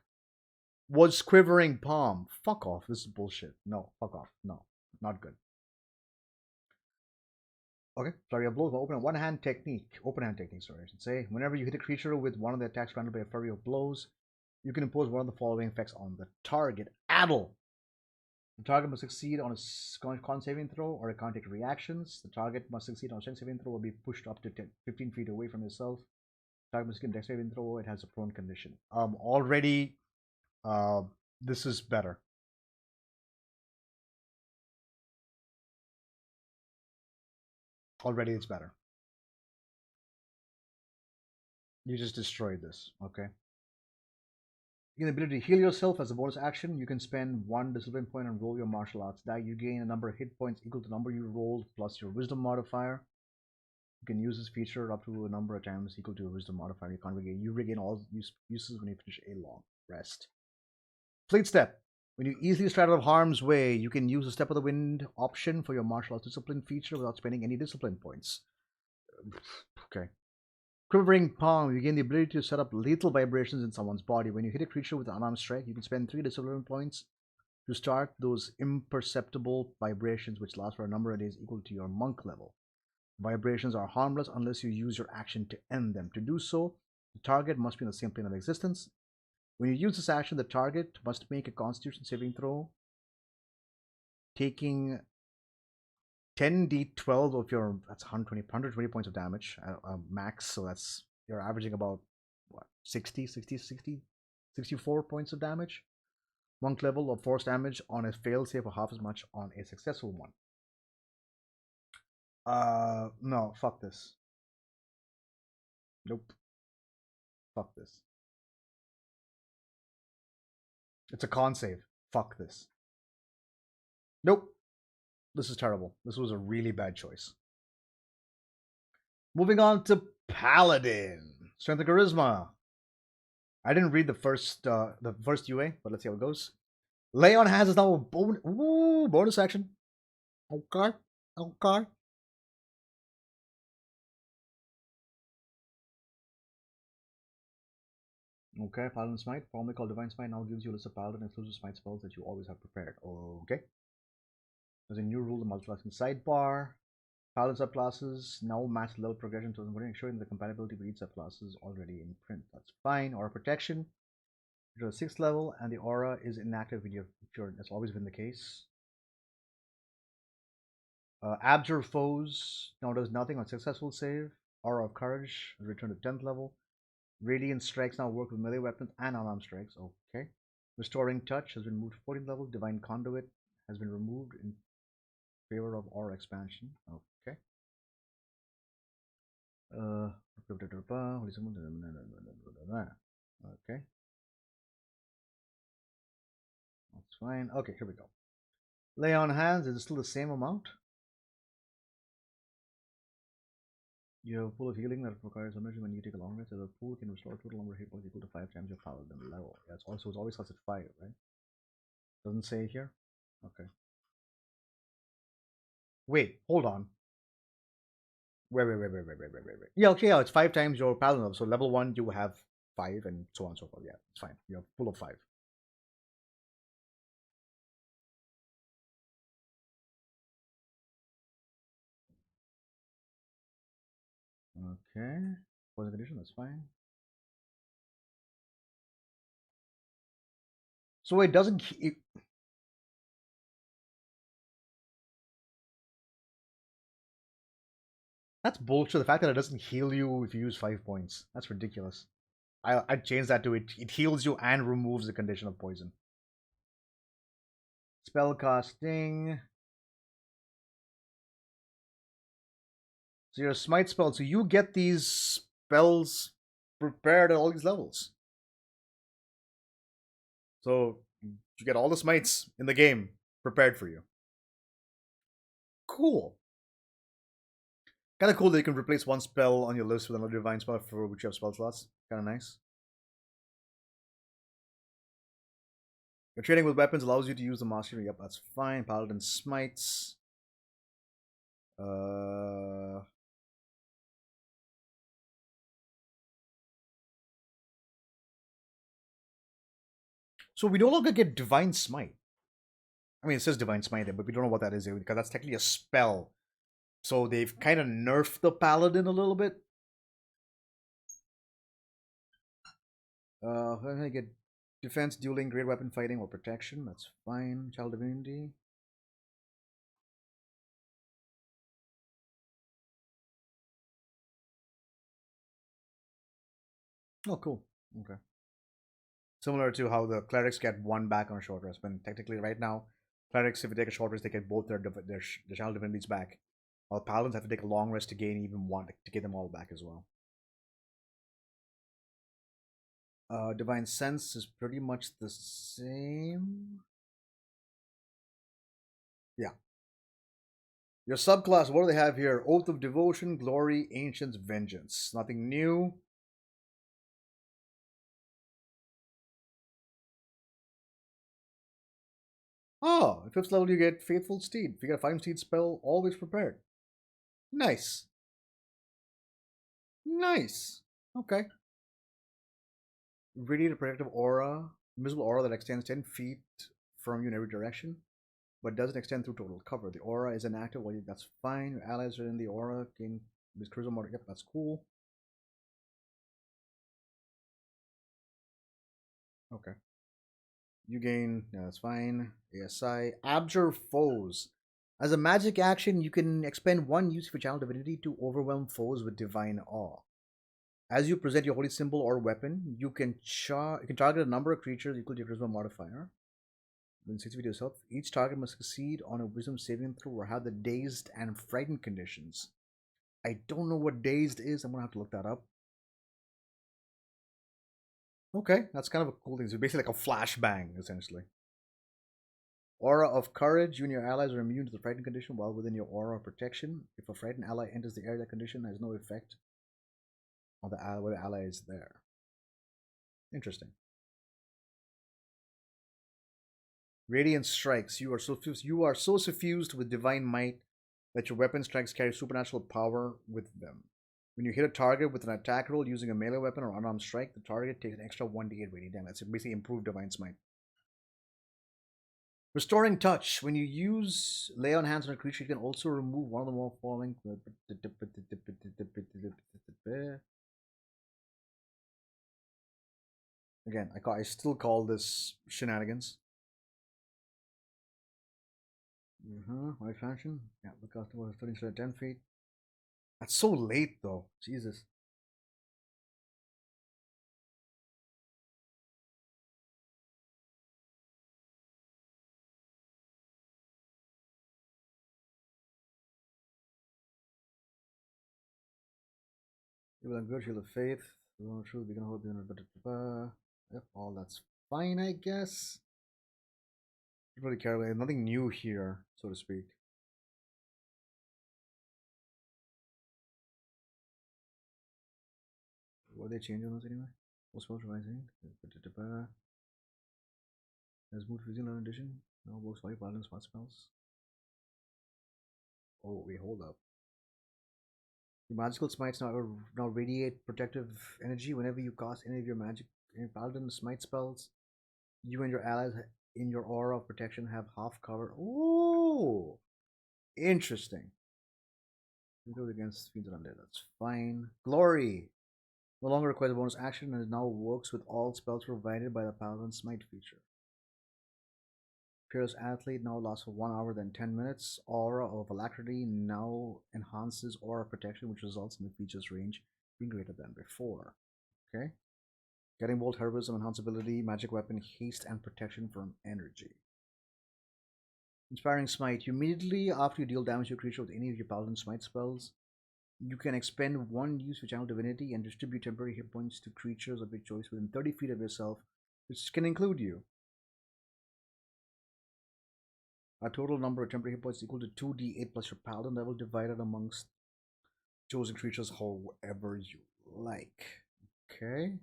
A: was Quivering Palm. Fuck off. This is bullshit. No, fuck off. No, not good. Okay, flurry of blows. Open one hand technique. Open hand technique, sorry, I should say. Whenever you hit a creature with one of the attacks granted by a flurry of blows, you can impose one of the following effects on the target. Addle. The target must succeed on a con saving throw or it can't take reactions. The target must succeed on a strength saving throw or be pushed up to 15 feet away from yourself. The target must get a dex saving throw. It has a prone condition. Already, uh, this is better. Already, it's better. You just destroyed this. Okay. You get the ability to heal yourself as a bonus action. You can spend one discipline point and roll your martial arts die. You gain a number of hit points equal to the number you rolled plus your wisdom modifier. You can use this feature up to a number of times equal to your wisdom modifier. You can't regain. You regain all uses when you finish a long rest. Fleet step. When you easily stride out of harm's way, you can use the step of the wind option for your martial arts discipline feature without spending any discipline points. Okay. Quivering Palm, you gain the ability to set up lethal vibrations in someone's body. When you hit a creature with an unarmed strike, you can spend 3 discipline points to start those imperceptible vibrations, which last for a number of days equal to your monk level. Vibrations are harmless unless you use your action to end them. To do so, the target must be in the same plane of existence. When you use this action, the target must make a Constitution saving throw, taking 10d12 of your, that's 120 points of damage max, so that's, you're averaging about what, 64 points of damage. Monk level of force damage on a failed save, or half as much on a successful one. No, fuck this. Nope. Fuck this. It's a con save. Fuck this. Nope. This is terrible. This was a really bad choice. Moving on to Paladin. Strength and Charisma. I didn't read the first UA, but let's see how it goes. Lay on Hands is now a bonus action. Okay. Okay. Okay, Paladin Smite, formerly called Divine Smite, now gives you a list of Paladin exclusive Smite spells that you always have prepared. Okay. There's a new rule, the multitasking sidebar. Paladin subclasses, now match level progression to ensuring the compatibility with each subclass is already in print. That's fine. Aura protection. You're at 6th level, and the aura is inactive with your turn. That's always been the case. Abjure foes now does nothing on successful save. Aura of Courage is returned to 10th level. Radiant strikes now work with melee weapons and unarmed strikes. Okay. Restoring touch has been moved to 14th level. Divine conduit has been removed in favor of aura expansion. Okay. Okay. That's fine. Okay, here we go. Lay on Hands is still the same amount. You have a pool of healing that requires energy when you take a long rest. The pool can restore total number of hit points equal to 5 times your paladin level. Yeah, it's always starts at 5, right? Doesn't say here? Okay. Wait, hold on. Wait. Yeah, okay, yeah, it's 5 times your paladin level. So level 1, you have 5 and so on and so forth. Yeah, it's fine. You're full of 5. Okay. Poison condition, that's fine. So it doesn't. That's bullshit. The fact that it doesn't heal you if you use 5 points. That's ridiculous. I'd change that to it heals you and removes the condition of poison. Spell casting. So your smite spell. So you get these spells prepared at all these levels. So you get all the smites in the game prepared for you. Cool. Kind of cool that you can replace one spell on your list with another divine spell for which you have spell slots. Kind of nice. Your trading with weapons allows you to use the mastery. Yep, that's fine. Paladin smites. So we no longer get Divine Smite. I mean, it says Divine Smite there, but we don't know what that is because that's technically a spell. So they've kind of nerfed the Paladin a little bit. I get defense, dueling, great weapon fighting, or protection. That's fine. Child Divinity. Oh, cool. Okay. Similar to how the clerics get one back on a short rest, when technically right now, clerics, if they take a short rest, they get both their child divinities back. While paladins have to take a long rest to gain even one to get them all back as well. Divine Sense is pretty much the same. Yeah. Your subclass, what do they have here? Oath of Devotion, Glory, Ancients, Vengeance. Nothing new. Oh, at 5th level you get Faithful Steed. If you get a 5 Steed spell, always prepared. Nice. Nice. Okay. Radiate a protective aura, invisible aura that extends 10 feet from you in every direction, but doesn't extend through total cover. The aura is inactive while that's fine. Your allies are in the aura, gain this charisma mode. Yep, that's cool. Okay. You gain, yeah, that's fine. ASI. Abjure Foes. As a magic action, you can expend one use for Channel Divinity to overwhelm foes with Divine Awe. As you present your holy symbol or weapon, you can target a number of creatures equal to your charisma modifier. When 6 feet to yourself, each target must succeed on a wisdom saving throw or have the dazed and frightened conditions. I don't know what dazed is. I'm gonna have to look that up. Okay, that's kind of a cool thing. So basically like a flashbang, essentially. Aura of Courage. You and your allies are immune to the frightened condition while within your aura of protection. If a frightened ally enters the area, that condition has no effect on the ally where the ally is there. Interesting. Radiant Strikes. You are so suffused with divine might that your weapon strikes carry supernatural power with them. When you hit a target with an attack roll using a melee weapon or unarmed strike, the target takes an extra 1d8 radiant damage. It's basically improved divine smite. Restoring Touch. When you use Lay on Hands on a creature, you can also remove one of the more following. Again, I still call this shenanigans. White Fashion. Yeah, the customer was 30 instead of 10 feet. That's so late, though. Jesus. You will good, Shield of Faith. True, we can hope you know. Yep, all that's fine, I guess. Don't really care about it. Nothing new here, so to speak. What are they changing those anyway? What's spells rising? Has moved to Zealand edition. No works for Paladin spot spells. Oh, wait, hold up. Your magical smites now radiate protective energy whenever you cast any of your Paladin smite spells. You and your allies in your aura of protection have half cover. Ooh, interesting. You do it against fiends and undead. That's fine. Glory no longer requires a bonus action and it now works with all spells provided by the Paladin Smite feature. Fearless Athlete now lasts for 1 hour then 10 minutes. Aura of Alacrity now enhances aura protection, which results in the feature's range being greater than before. Okay. Getting Bolt Heroism, enhance ability, magic weapon, haste, and protection from energy. Inspiring Smite. You immediately after you deal damage to a creature with any of your Paladin Smite spells, you can expend one use for Channel Divinity and distribute temporary hit points to creatures of your choice within 30 feet of yourself, which can include you. A total number of temporary hit points equal to 2d8 plus your Paladin level divided amongst chosen creatures however you like. Okay.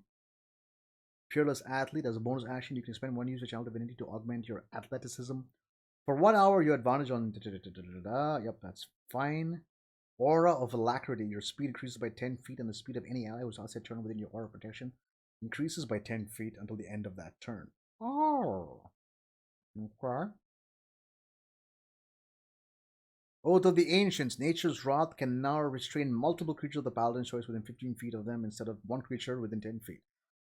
A: Fearless Athlete. As a bonus action, you can spend one use of Channel Divinity to augment your athleticism. For 1 hour, your advantage on. Yep, that's fine. Aura of Alacrity. Your speed increases by 10 feet, and the speed of any ally who's outside turn within your aura of protection increases by 10 feet until the end of that turn. Oh, okay. Oath of the Ancients. Nature's wrath can now restrain multiple creatures of the Paladin's choice within 15 feet of them instead of one creature within 10 feet.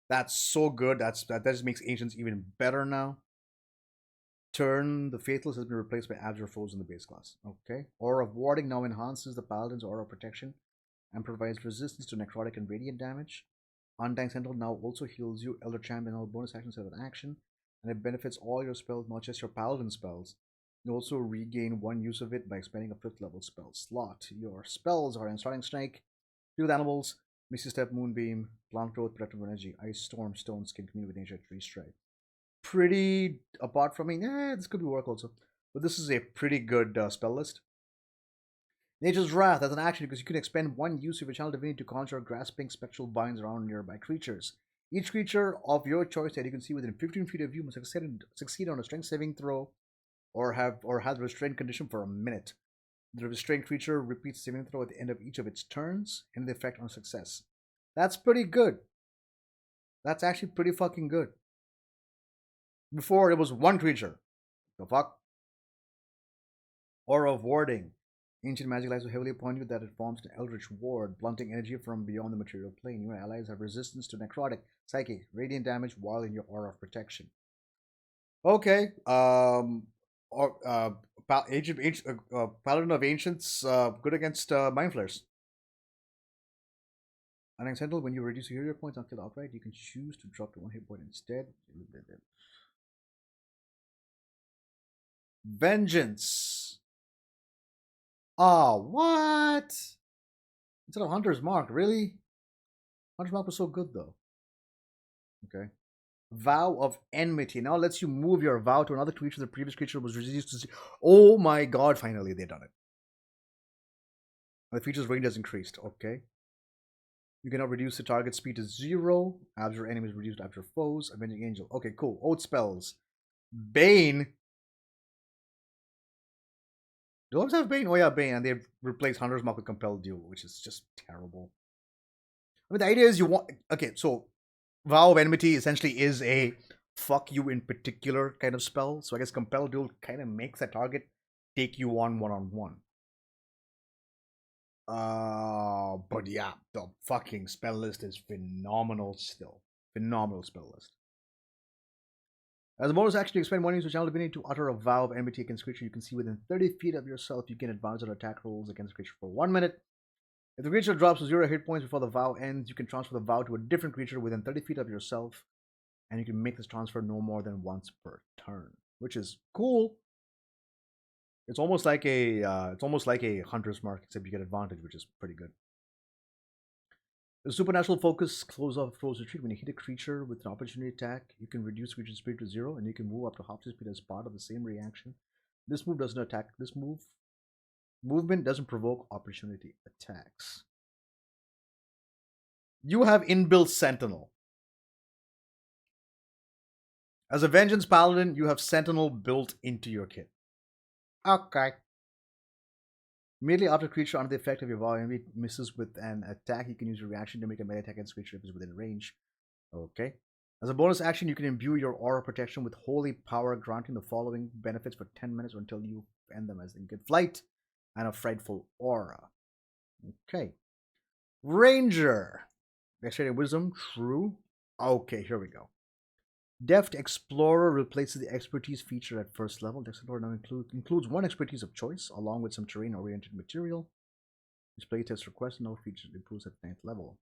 A: That's so good. That just makes Ancients even better now. Turn the Faithless has been replaced by Abjure foes in the base class. Okay. Aura of Warding now enhances the Paladin's aura of protection and provides resistance to necrotic and radiant damage. Undying Sentinel now also heals you, Elder Champion, all bonus actions have an action, and it benefits all your spells, not just your Paladin spells. You also regain one use of it by expanding a 5th level spell slot. Your spells are Starting Strike, Deal with Animals, Misty Step, Moonbeam, Plant Growth, Protective Energy, Ice Storm, Stone Skin, Commune with Nature, Tree Strike. Pretty, apart from this could be work also. But this is a pretty good spell list. Nature's Wrath as an action because you can expend one use of your channel divinity to conjure grasping spectral binds around nearby creatures. Each creature of your choice that you can see within 15 feet of you must succeed on a strength saving throw or have the restrained condition for a minute. The restrained creature repeats the saving throw at the end of each of its turns and the effect on success. That's pretty good. That's actually pretty fucking good. Before it was one creature. The fuck? Aura of Warding. Ancient magic lies so heavily upon you that it forms an eldritch ward, blunting energy from beyond the material plane. Your allies have resistance to necrotic, psychic, radiant damage while in your aura of protection. Okay. Or Paladin of Ancients, good against Mind Flayers. Undying Sentinel, when you reduce your hero points until outright, you can choose to drop to one hit point instead. Vengeance. Oh, what? Instead of Hunter's Mark, really? Hunter's Mark was so good though. Okay. Vow of Enmity. Now lets you move your vow to another creature the previous creature was reduced to. Oh my god, finally they've done it. The feature's range has increased. Okay. You can now reduce the target speed to 0. After enemies reduced after foes. Avenging Angel. Okay, cool. Oath spells. Bane. Do others have Bane? Oh yeah, Bane. And they've replaced Hunter's Mark with Compelled Duel, which is just terrible. I mean, the idea is you want. Okay, so Vow of Enmity essentially is a fuck you in particular kind of spell. So I guess Compelled Duel kind of makes that target take you on one. But yeah, the fucking spell list is phenomenal still. Phenomenal spell list. As a bonus action, you expend one use of channel divinity to utter a vow of enmity against a creature you can see within 30 feet of yourself. You gain advantage on attack rolls against the creature for 1 minute. If the creature drops to 0 hit points before the vow ends, you can transfer the vow to a different creature within 30 feet of yourself, and you can make this transfer no more than once per turn, which is cool. It's almost like a Hunter's Mark, except you get advantage, which is pretty good. The supernatural focus close off throws retreat. When you hit a creature with an opportunity attack, you can reduce creature speed to 0, and you can move up to half speed as part of the same reaction. This move doesn't attack. This movement doesn't provoke opportunity attacks. You have inbuilt Sentinel. As a Vengeance Paladin, you have Sentinel built into your kit. Okay. Immediately after creature under the effect of your vow enemy misses with an attack, you can use your reaction to make a melee attack against creature if it's within range. Okay. As a bonus action, you can imbue your aura protection with holy power, granting the following benefits for 10 minutes until you end them as you get flight and a frightful aura. Okay. Ranger. Dexterity Wisdom, true. Okay, here we go. Deft Explorer replaces the expertise feature at first level. Deft Explorer now includes one expertise of choice, along with some terrain-oriented material. This playtest request no features improves at 9th level.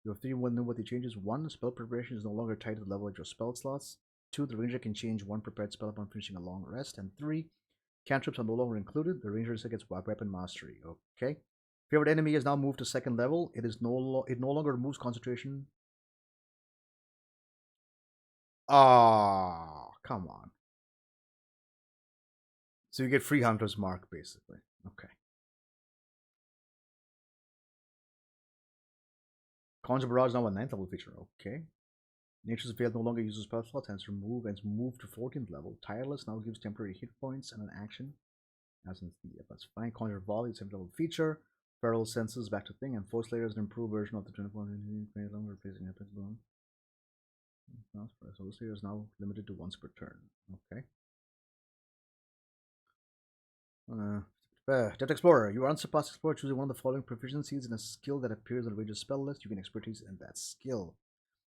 A: You have 3 noteworthy changes. 1. Spell preparation is no longer tied to the level of your spell slots. 2. The ranger can change one prepared spell upon finishing a long rest. And 3. Cantrips are no longer included. The ranger instead gets weapon mastery. Okay. Favorite enemy is now moved to 2nd level. It no longer removes concentration. Ah, come on. So you get free Hunter's Mark, basically. Okay. Conjure Barrage now a 9th level feature. Okay. Nature's Veil no longer uses spell slots and it's removed and it's moved to 14th level. Tireless now gives temporary hit points and an action. As in the that's fine. Conjure Volley, 7th level feature. Feral Senses back to thing, and Force Layer is an improved version of the 24 replacing Epic Boom. So this here is now limited to once per turn. Okay. Depth Explorer. You are unsurpassed explorer, choosing one of the following proficiencies in a skill that appears on the range spell list. You can expertise in that skill.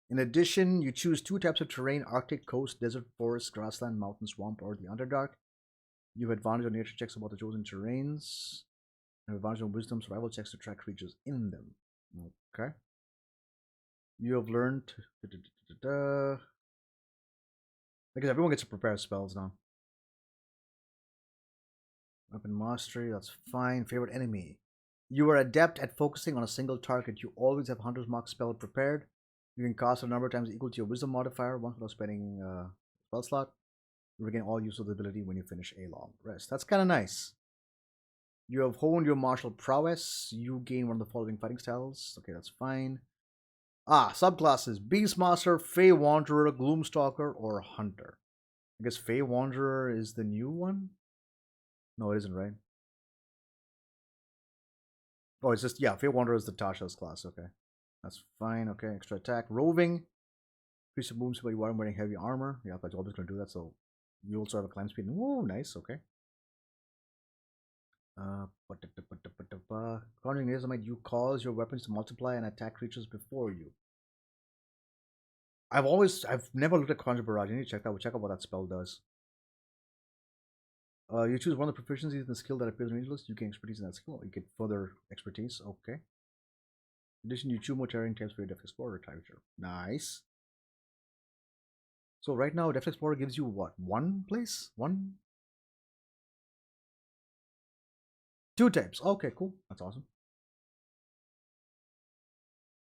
A: In addition, you choose two types of terrain: Arctic, coast, desert, forest, grassland, mountain, swamp, or the Underdark. You have advantage on nature checks about the chosen terrains. And advantage on wisdom survival checks to track creatures in them. Okay. You have learned. Because everyone gets to prepare spells now. Weapon mastery, that's fine. Favorite enemy. You are adept at focusing on a single target. You always have Hunter's Mark spell prepared. You can cast a number of times equal to your wisdom modifier once without spending spell slot. You regain all use of the ability when you finish a long rest. That's kind of nice. You have honed your martial prowess. You gain one of the following fighting styles. Okay, that's fine. Subclasses: Beastmaster, Fey Wanderer, Gloomstalker, or Hunter. I guess Fey Wanderer is the new one? No, it isn't, right? Oh, it's just, yeah, Fey Wanderer is the Tasha's class. Okay. That's fine. Okay, extra attack. Roving. Increase your movement speed while wearing heavy armor. Yeah, that's always going to do that, so you also have a climb speed. Oh, nice. Okay. Conjuring Razormite, you cause your weapons to multiply and attack creatures before you. I've never looked at Conjure Barrage. I need to check out what that spell does. You choose one of the proficiencies in the skill that appears on your list. You gain expertise in that skill. You get further expertise. Okay. In addition, you choose more terrain types for your Depth Explorer type. Nice. So right now, Depth Explorer gives you what? One place? One? Two types. Okay, cool. That's awesome.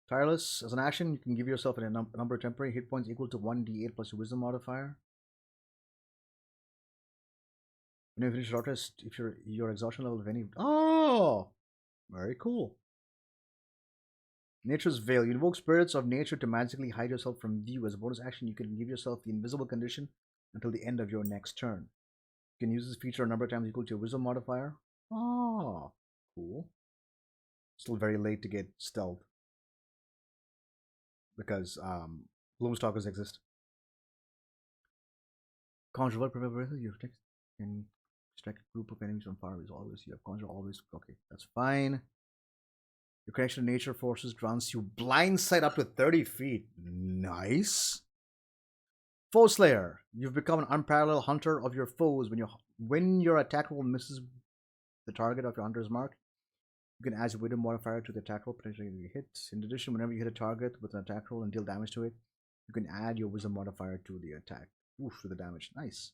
A: Tireless. As an action, you can give yourself a number of temporary hit points equal to 1d8 plus your wisdom modifier. When you finish your rest, if your exhaustion level of any. Oh! Very cool. Nature's Veil. You invoke spirits of nature to magically hide yourself from view. As a bonus action, you can give yourself the invisible condition until the end of your next turn. You can use this feature a number of times equal to your wisdom modifier. Oh, cool. Still very late to get stealth because Gloomstalkers exist. Conjure what prepare you have text and strike a group of enemies from far away. Always you have conjure always. Okay, that's fine. Your connection to nature forces grants you blind sight up to 30 feet. Nice. Foe Slayer. You've become an unparalleled hunter of your foes. When your attack roll misses the target of your hunter's mark, you can add your wisdom modifier to the attack roll, potentially you hit. In addition, whenever you hit a target with an attack roll and deal damage to it, you can add your wisdom modifier to the attack. Oof, to the damage. Nice.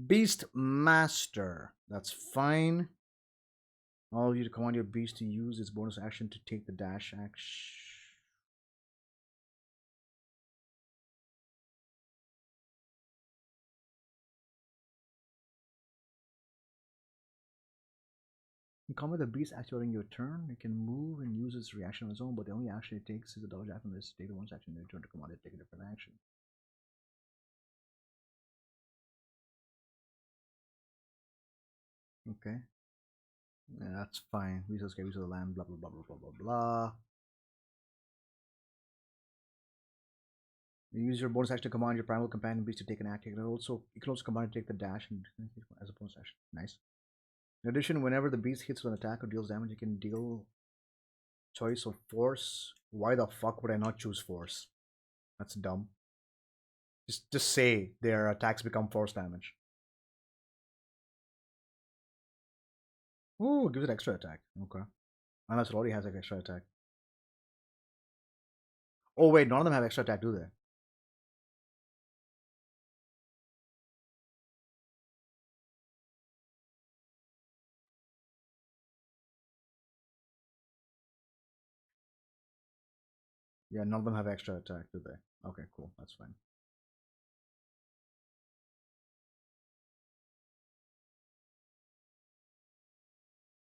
A: Beast Master. That's fine. All you to command your beast to use its bonus action to take the dash action. You command the beast act during your turn. It can move and use its reaction on its own, but the only action it takes is a double action. This take the bonus action in your turn to command it take a different action. Okay. Yeah, that's fine. Resource carries to the land, blah blah blah blah blah blah blah. You use your bonus action to command your primal companion beast to take an act. You can also command to take the dash and as a bonus action. Nice. In addition, whenever the beast hits with an attack or deals damage, you can deal choice of force. Why the fuck would I not choose force? That's dumb. Just say their attacks become force damage. Oh, it gives it extra attack. Okay. Unless it already has like extra attack. Oh wait, none of them have extra attack, do they? Yeah, none of them have extra attack, do they? Okay, cool. That's fine.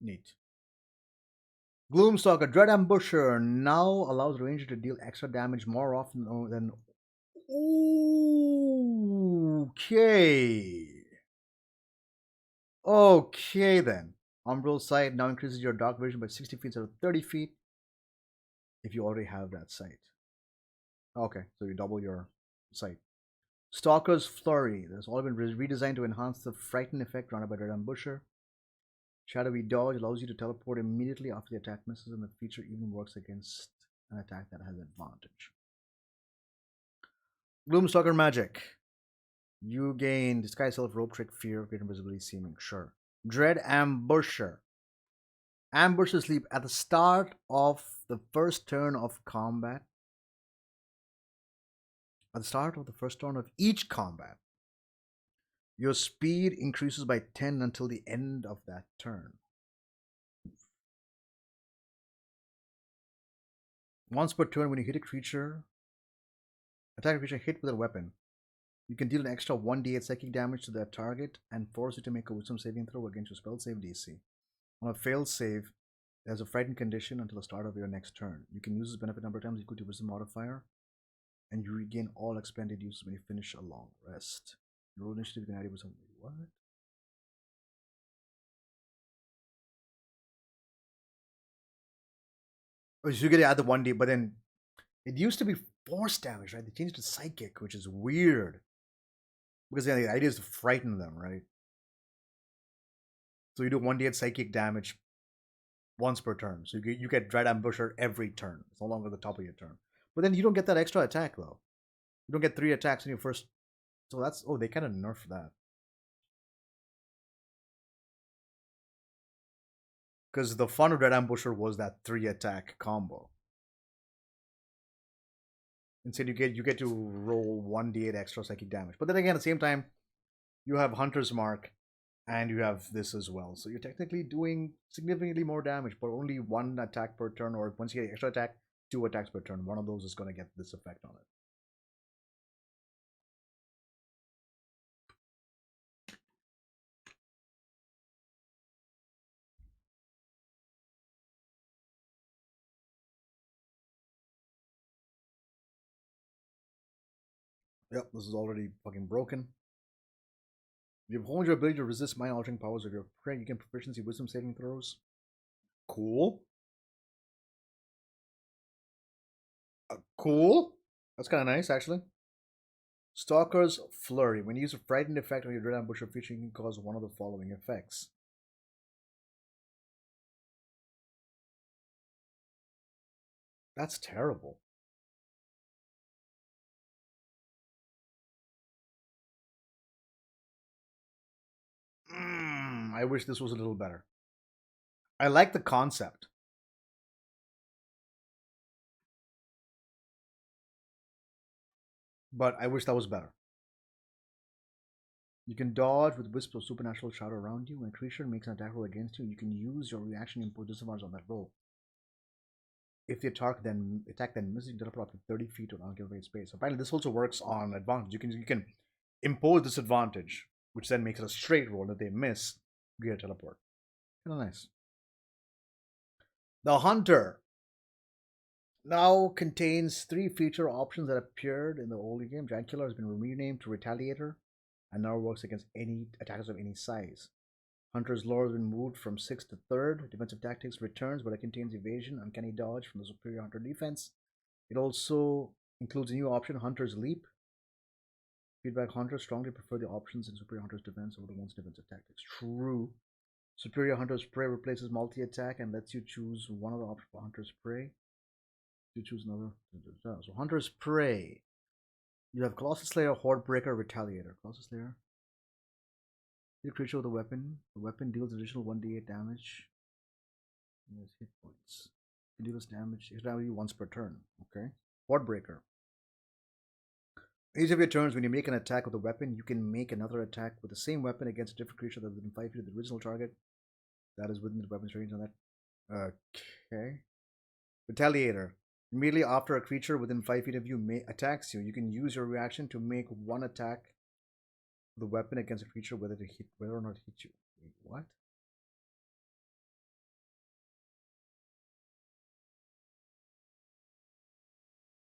A: Neat. Gloomstalker, Dread Ambusher now allows the ranger to deal extra damage more often than. Okay. Okay then. Umbral Sight now increases your dark vision by 60 feet instead of 30 feet if you already have that sight. Okay, so you double your site. Stalker's Flurry. That's all been redesigned to enhance the frighten effect granted by Red Ambusher. Shadowy Dodge allows you to teleport immediately after the attack misses, and the feature even works against an attack that has advantage. Gloomstalker Magic. You gain Disguise Self, Rope Trick, Fear, Great Invisibility, Seeming. Sure. Dread Ambusher. Ambushes sleep at the start of the first turn of combat. At the start of the first turn of each combat, your speed increases by 10 until the end of that turn. Once per turn, when you hit a creature, attack a creature hit with a weapon, you can deal an extra 1d8 psychic damage to that target and force it to make a wisdom saving throw against your spell save DC. On a failed save, there's a frightened condition until the start of your next turn. You can use this benefit number of times equal to wisdom modifier, and you regain all expended uses when you finish a long rest. Your roll initiative you can add wisdom. What? Oh, so you get to add the 1d, but then it used to be force damage, right? They changed it to psychic, which is weird. Because the idea is to frighten them, right? So you do 1d8 psychic damage once per turn. So you get Dread Ambusher every turn. It's no longer the top of your turn. But then you don't get that extra attack, though. You don't get 3 attacks in your first. So that's. Oh, they kind of nerfed that. Because the fun of Dread Ambusher was that 3 attack combo. Instead, you get to roll 1d8 extra psychic damage. But then again, at the same time, you have Hunter's Mark, and you have this as well. So you're technically doing significantly more damage, but only 1 attack per turn, or once you get extra attack, 2 attacks per turn. One of those is going to get this effect on it. Yep, this is already fucking broken. You have honed your ability to resist mind altering powers of your prey. You can proficiency wisdom saving throws. Cool. Cool. That's kind of nice, actually. Stalker's Flurry. When you use a frightened effect on your Dread Ambusher feature, you can cause one of the following effects. That's terrible. I wish this was a little better. I like the concept. But I wish that was better. You can dodge with wisps of supernatural shadow around you. When a creature makes an attack roll against you, you can use your reaction to impose disadvantage on that roll. If the attack then misses, you can teleport up to 30 feet to an unoccupied space. Apparently, this also works on advantage. You can impose disadvantage, which then makes it a straight roll. If they miss, you get a teleport. Kind of nice. The Hunter now contains 3 feature options that appeared in the older game. Giant Killer has been renamed to Retaliator and now works against any attackers of any size. Hunter's lore has been moved from 6th to 3rd. Defensive Tactics returns, but it contains evasion, uncanny dodge from the superior Hunter defense. It also includes a new option, Hunter's Leap. Feedback Hunters strongly prefer the options in Superior Hunter's defense over the one's defensive tactics. True. Superior Hunter's Prey replaces multi-attack and lets you choose one of the options for Hunter's Prey. You choose another. So Hunter's Prey. You have Colossus Slayer, Horde Breaker, Retaliator. Colossus Slayer. Hit a creature with a weapon. The weapon deals additional 1d8 damage. Yes, hit points. You can deal this damage. It's damage once per turn. Okay. Horde Breaker. Each of your turns, when you make an attack with a weapon, you can make another attack with the same weapon against a different creature that is within 5 feet of the original target. That is within the weapon's range on that. Okay. Retaliator. Immediately after a creature within 5 feet of you attacks you, you can use your reaction to make one attack with a weapon against a creature whether or not it hits you. Wait, what?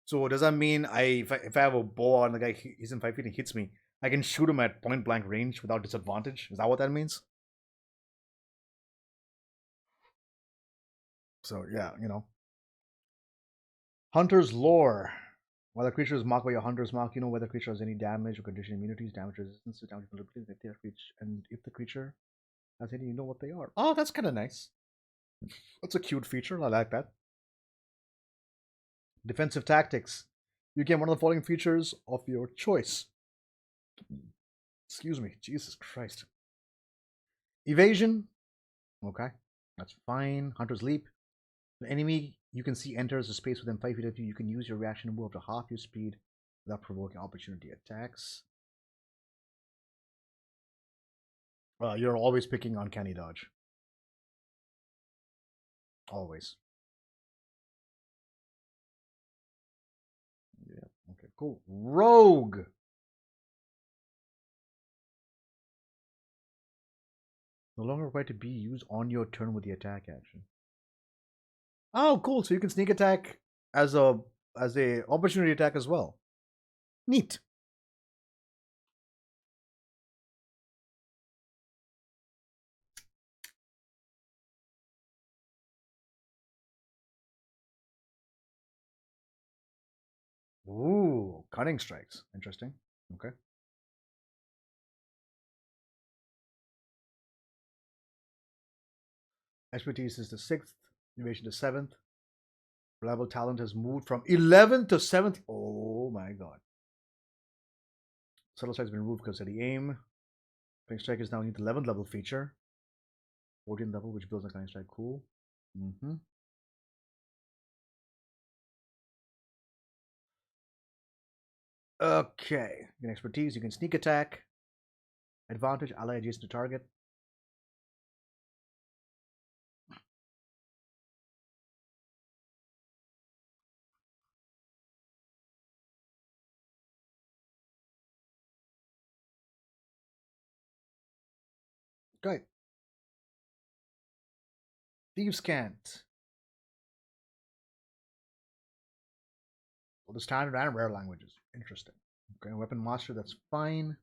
A: So does that mean if I have a bow and the guy he's in 5 feet and hits me, I can shoot him at point blank range without disadvantage? Is that what that means? So yeah, Hunter's Lore. While the creature is marked by your hunter's mark, you know whether the creature has any damage or condition immunities, damage resistance, damage vulnerability, and if the creature has any, you know what they are. Oh, that's kind of nice. That's a cute feature. I like that. Defensive tactics. You get one of the following features of your choice. Excuse me. Jesus Christ. Evasion. Okay. That's fine. Hunter's Leap. The enemy you can see enters a space within 5 feet of you. You can use your reaction to move up to half your speed without provoking opportunity attacks. You're always picking Uncanny Dodge. Always. Yeah. Okay, cool. Rogue. No longer required to be used on your turn with the attack action. Oh, cool. So you can sneak attack as a opportunity attack as well. Neat. Ooh, cutting strikes. Interesting. Okay. Expertise is the 6th, evasion the 7th. Reliable talent has moved from 11th to 7th. Oh my god. Subtle strike has been removed because of the aim. Cutting strike is now the 11th level feature. 14th level, which builds a cutting strike. Cool. Mm-hmm. Okay. You can expertise, you can sneak attack. Advantage, ally adjacent to target. Okay. Thieves can't. Well, the standard and rare languages. Interesting. Okay, weapon master, that's fine.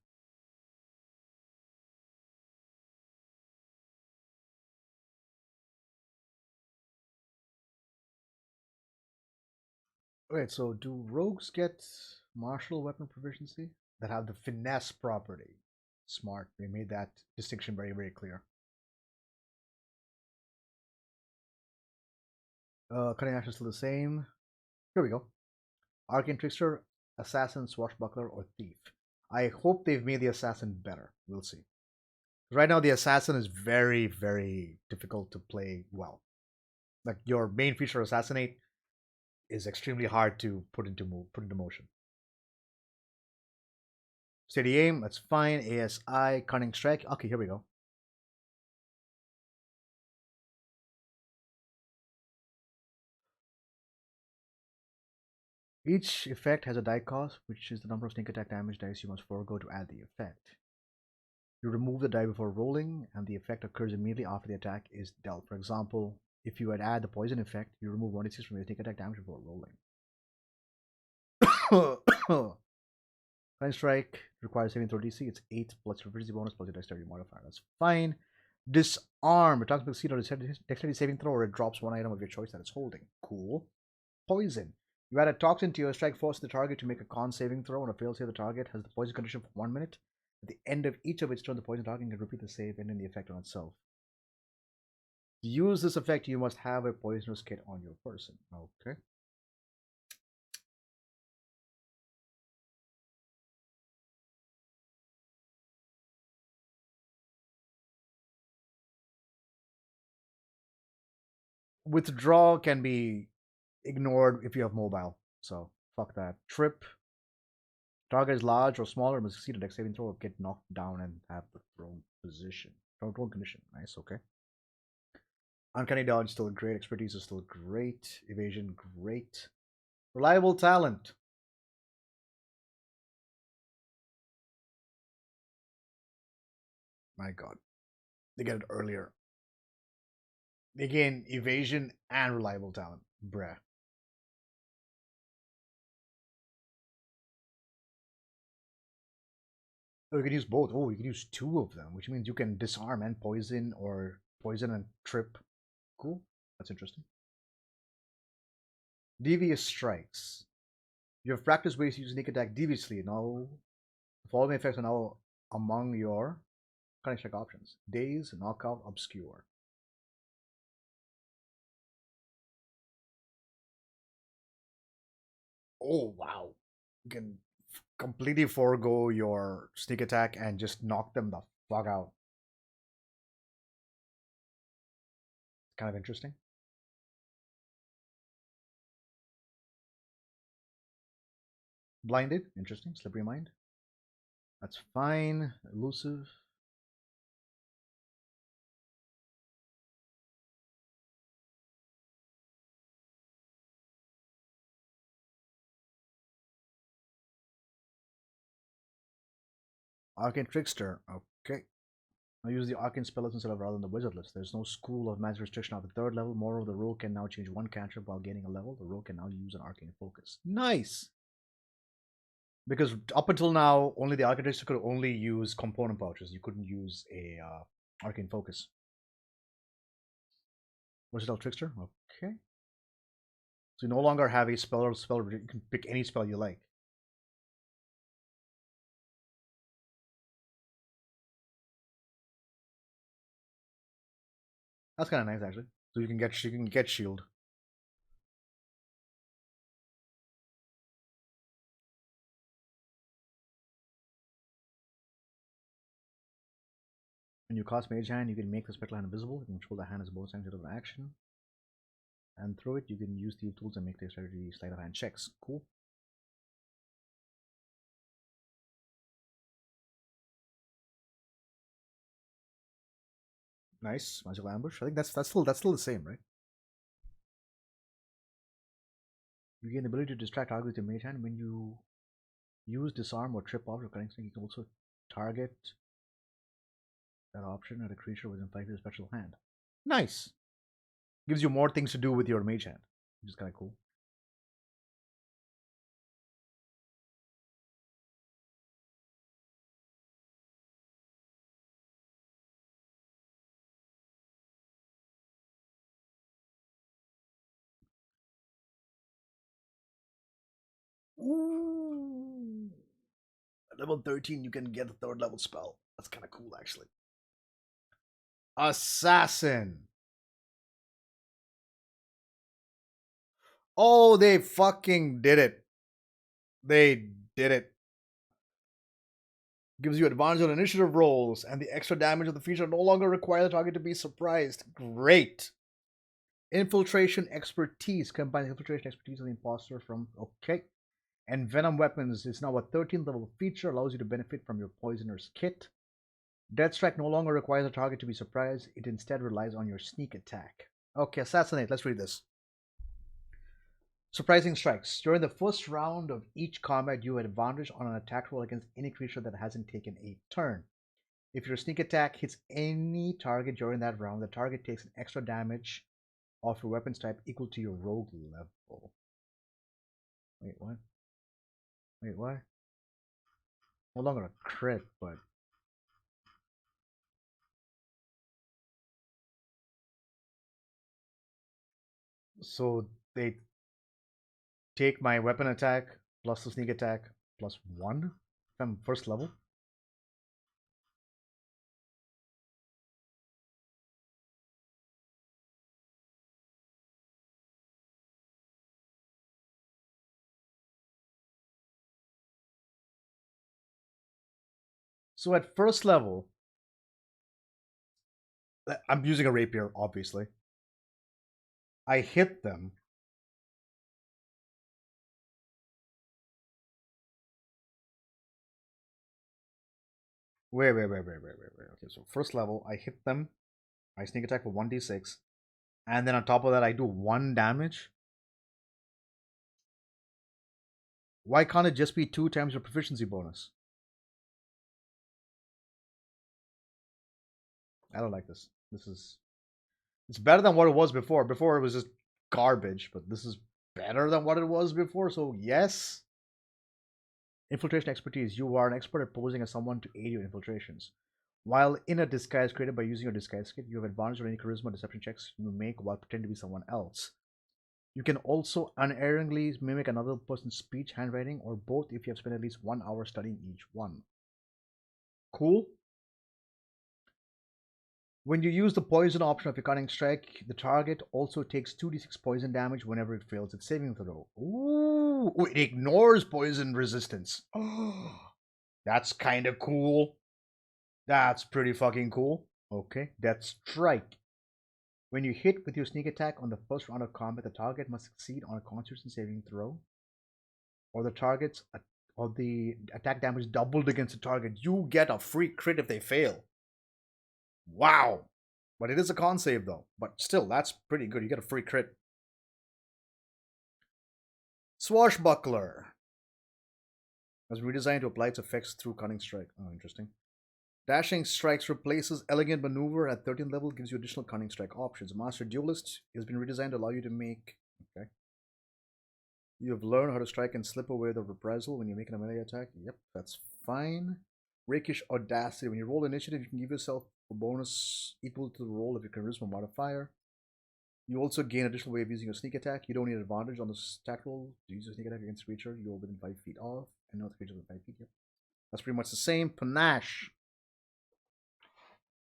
A: Okay, so do rogues get martial weapon proficiency that have the finesse property? Smart. They made that distinction very, very clear. Cutting action is still the same. Here we go. Arcane Trickster, Assassin, Swashbuckler, or Thief. I hope they've made the Assassin better. We'll see. Right now, the Assassin is very, very difficult to play well. Like your main feature, Assassinate, is extremely hard to put into motion. Steady aim, that's fine. ASI, cunning strike. Okay, here we go. Each effect has a die cost, which is the number of sneak attack damage dice you must forego to add the effect. You remove the die before rolling, and the effect occurs immediately after the attack is dealt. For example, if you had add the poison effect, you remove 1d6 from your sneak attack damage before rolling. Cunning strike requires saving throw DC. It's 8 plus proficiency bonus plus your dexterity modifier. That's fine. Disarm. It talks succeed on a dexterity saving throw, or it drops one item of your choice that it's holding. Cool. Poison. You add a toxin to your strike, force the target to make a con saving throw. On a failed save, the target has the poison condition for 1 minute. At the end of each of its turn, the poison target can repeat the save, ending the effect on itself. To use this effect, you must have a poisonous kit on your person. Okay. Withdraw can be ignored if you have mobile. So fuck that. Trip. Target is large or smaller, must succeed a dex saving throw or get knocked down and have the thrown position. Thrown condition. Nice, okay. Uncanny dodge still great. Expertise is still great. Evasion, great. Reliable talent. My god. They get it earlier. They gain evasion and reliable talent. Bruh. Oh, you can use both. Oh, you can use 2 of them, which means you can disarm and poison, or poison and trip. Cool. That's interesting. Devious strikes. You have practiced ways to use sneak attack deviously. Now, the following effects are now among your cunning strike options: Daze, Knockout, Obscure. Oh wow! You can completely forego your sneak attack and just knock them the fuck out. Kind of interesting. Blinded, interesting. Slippery Mind. That's fine. Elusive. Arcane Trickster. Okay. Now use the Arcane spell list instead of rather than the wizard list. There's no school of magic restriction at the third level. Moreover, the rogue can now change one cantrip while gaining a level. The rogue can now use an arcane focus. Nice! Because up until now, only the Arcane Trickster could only use component pouches. You couldn't use a arcane focus. Versatile Trickster. Okay. So you no longer have a spell. You can pick any spell you like. That's kind of nice, actually. So you can get shield. When you cast Mage Hand, you can make the spectral hand invisible. You can control the hand as a bonus action of an action. And through it, you can use the tools and make the strategy sleight of hand checks. Cool. Nice. Magical ambush. I think that's still the same, right? You gain the ability to distract targets with your mage hand. When you use disarm or trip off your cutting stick, you can also target that option at a creature within 5 feet of special hand. Nice. Gives you more things to do with your mage hand, which is kind of cool. Ooh. At level 13, you can get a third level spell. That's kind of cool, actually. Assassin. Oh, they fucking did it. They did it. Gives you advantage on initiative rolls, and the extra damage of the feature no longer require the target to be surprised. Great. Infiltration expertise. Combines infiltration expertise of the imposter from. Okay. And Venom Weapons is now a 13th level feature, allows you to benefit from your Poisoner's Kit. Death Strike no longer requires a target to be surprised, it instead relies on your sneak attack. Okay, Assassinate, let's read this. Surprising Strikes. During the first round of each combat, you have advantage on an attack roll against any creature that hasn't taken a turn. If your sneak attack hits any target during that round, the target takes an extra damage of your weapons type equal to your rogue level. Wait, what? Wait, what? No longer a crit, but so they take my weapon attack plus the sneak attack plus 1 if I'm first level. So at first level, I'm using a rapier, obviously. I hit them. Wait. Okay, so first level, I hit them. I sneak attack for 1d6. And then on top of that, I do 1 damage. Why can't it just be 2 times your proficiency bonus? I don't like this. It's better than what it was before. Before it was just garbage, but this is better than what it was before, so yes. Infiltration expertise. You are an expert at posing as someone to aid your infiltrations. While in a disguise created by using your disguise kit, you have advantage on any charisma deception checks you make while pretending to be someone else. You can also unerringly mimic another person's speech, handwriting, or both if you have spent at least 1 hour studying each one. Cool. When you use the poison option of your cunning strike, the target also takes 2d6 poison damage whenever it fails its saving throw. Ooh, it ignores poison resistance. Oh, that's kind of cool. That's pretty fucking cool. Okay, Death Strike. When you hit with your sneak attack on the first round of combat, the target must succeed on a Constitution saving throw, or the attack damage doubled against the target. You get a free crit if they fail. Wow. But it is a con save though. But still, that's pretty good. You get a free crit. Swashbuckler was redesigned to apply its effects through Cunning Strike. Oh, interesting. Dashing Strikes replaces Elegant Maneuver at 13th level, gives you additional Cunning Strike options. Master Duelist has been redesigned to allow you to make. Okay. You have learned how to strike and slip away the reprisal when you're making a melee attack. Yep, that's fine. Rakish Audacity. When you roll initiative, you can give yourself a bonus equal to the roll of your charisma modifier. You also gain additional way of using your sneak attack. You don't need advantage on the stat roll to use your sneak attack against a creature. You're within 5 feet of, and no creature within 5 feet. Yep. That's pretty much the same. Panache.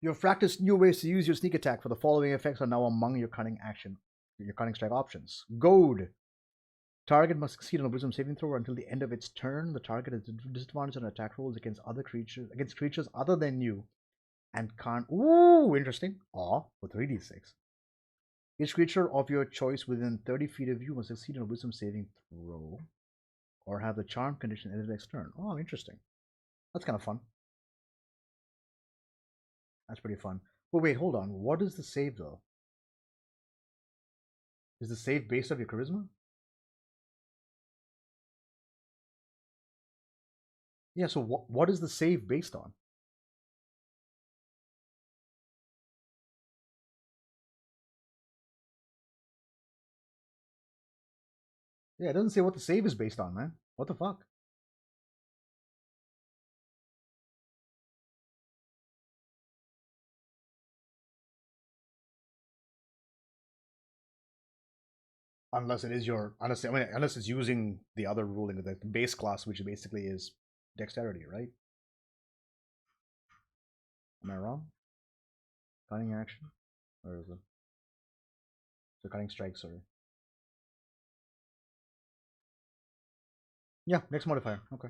A: You have practiced new ways to use your sneak attack, for the following effects are now among your cunning strike options. Goad. Target must succeed on a wisdom saving throw until the end of its turn. The target has disadvantage on attack rolls against creatures other than you, and can't. Ooh, interesting. Aw, for 3d6. Each creature of your choice within 30 feet of you must succeed on a wisdom saving throw, or have the charm condition end of next turn. Oh, interesting. That's kind of fun. That's pretty fun. But wait, hold on. What is the save though? Is the save based off your charisma? Yeah. So what is the save based on? Yeah, it doesn't say what the save is based on, man. What the fuck? Unless it is your unless it's using the other ruling, the base class, which basically is dexterity, right? Am I wrong? Cunning action, or is it the cunning strike? Sorry. Yeah, next modifier. Okay.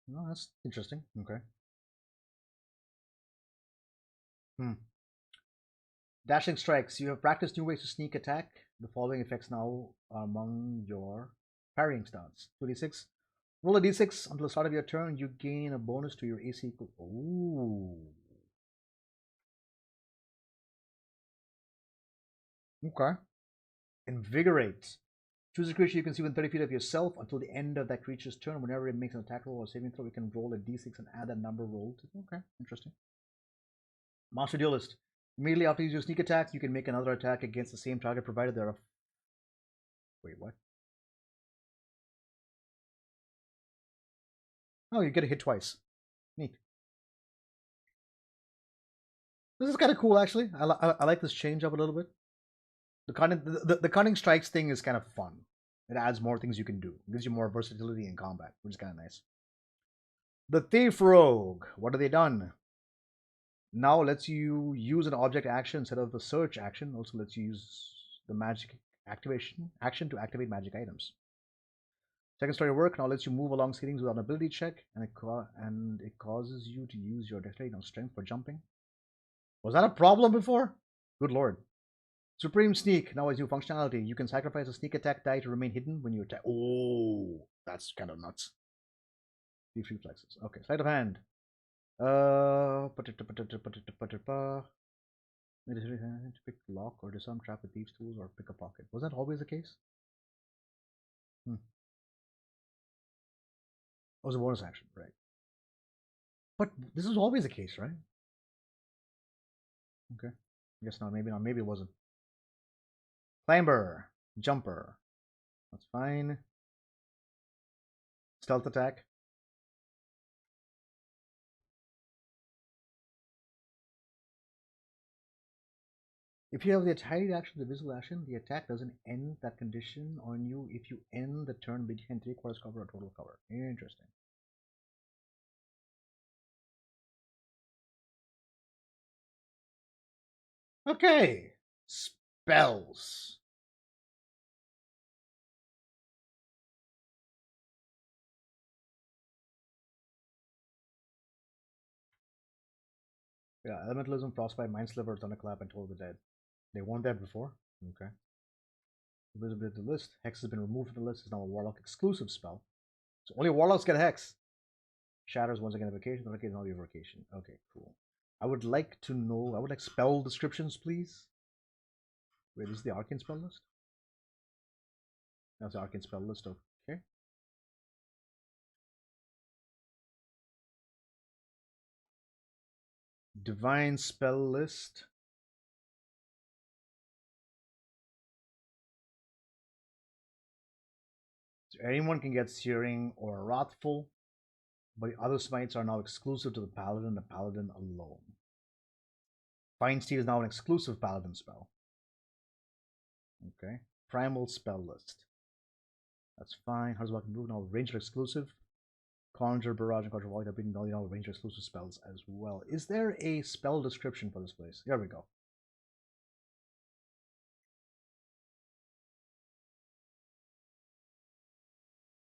A: No, that's interesting. Okay. Hmm. Dashing strikes. You have practiced new ways to sneak attack. The following effects now are among your parrying stats. 2d6. Roll a d6 until the start of your turn. You gain a bonus to your AC equal. Ooh. Okay. Invigorate. Choose a creature you can see within 30 feet of yourself until the end of that creature's turn. Whenever it makes an attack roll or saving throw, you can roll a d6 and add that number rolled. Okay, interesting. Master Duelist. Immediately after you use your sneak attack, you can make another attack against the same target provided there are. Wait, what? Oh, you get a hit twice. Neat. This is kind of cool, actually. I like this change up a little bit. The cunning strikes thing is kind of fun. It adds more things you can do. It gives you more versatility in combat, which is kind of nice. The Thief Rogue. What have they done? Now lets you use an object action instead of the search action. Also lets you use the magic activation action to activate magic items. Second story work now lets you move along ceilings without an ability check, and it causes you to use your dexterity on strength for jumping. Was that a problem before? Good lord. Supreme Sneak now has new functionality. You can sacrifice a sneak attack die to remain hidden when you attack. Oh, that's kind of nuts. These reflexes. Okay, sleight of hand. To pick lock or disarm trap with thieves' tools or pick a pocket. Was that always the case? Hmm. It was a bonus action, right? But this was always the case, right? Okay. I guess not. Maybe not. Maybe it wasn't. Climber. Jumper. That's fine. Stealth attack. If you have the entirety reaction to the visible action, the attack doesn't end that condition on you if you end the turn between 3/4 cover or total cover. Interesting. Okay. Spells. Yeah, Elementalism, Frostbite, Mindsliver, Thunderclap, and Toll of the Dead. They weren't there before? Okay. Invisibility of the list. Hex has been removed from the list. It's now a Warlock exclusive spell. So only Warlocks get Hex. Shatters once again evocation. Okay, now evocation. Okay, cool. I would like to know. I would like spell descriptions, please. Wait, this is the Arcane spell list? That's the Arcane spell list. Okay. Divine spell list. So anyone can get Searing or Wrathful, but the other smites are now exclusive to the Paladin alone. Fine Steel is now an exclusive Paladin spell. Okay. Primal spell list. That's fine. How's about move now? Ranger exclusive. Conjure, Barrage, and Conjure Void have been now Ranger exclusive spells as well. Is there a spell description for this place? There we go.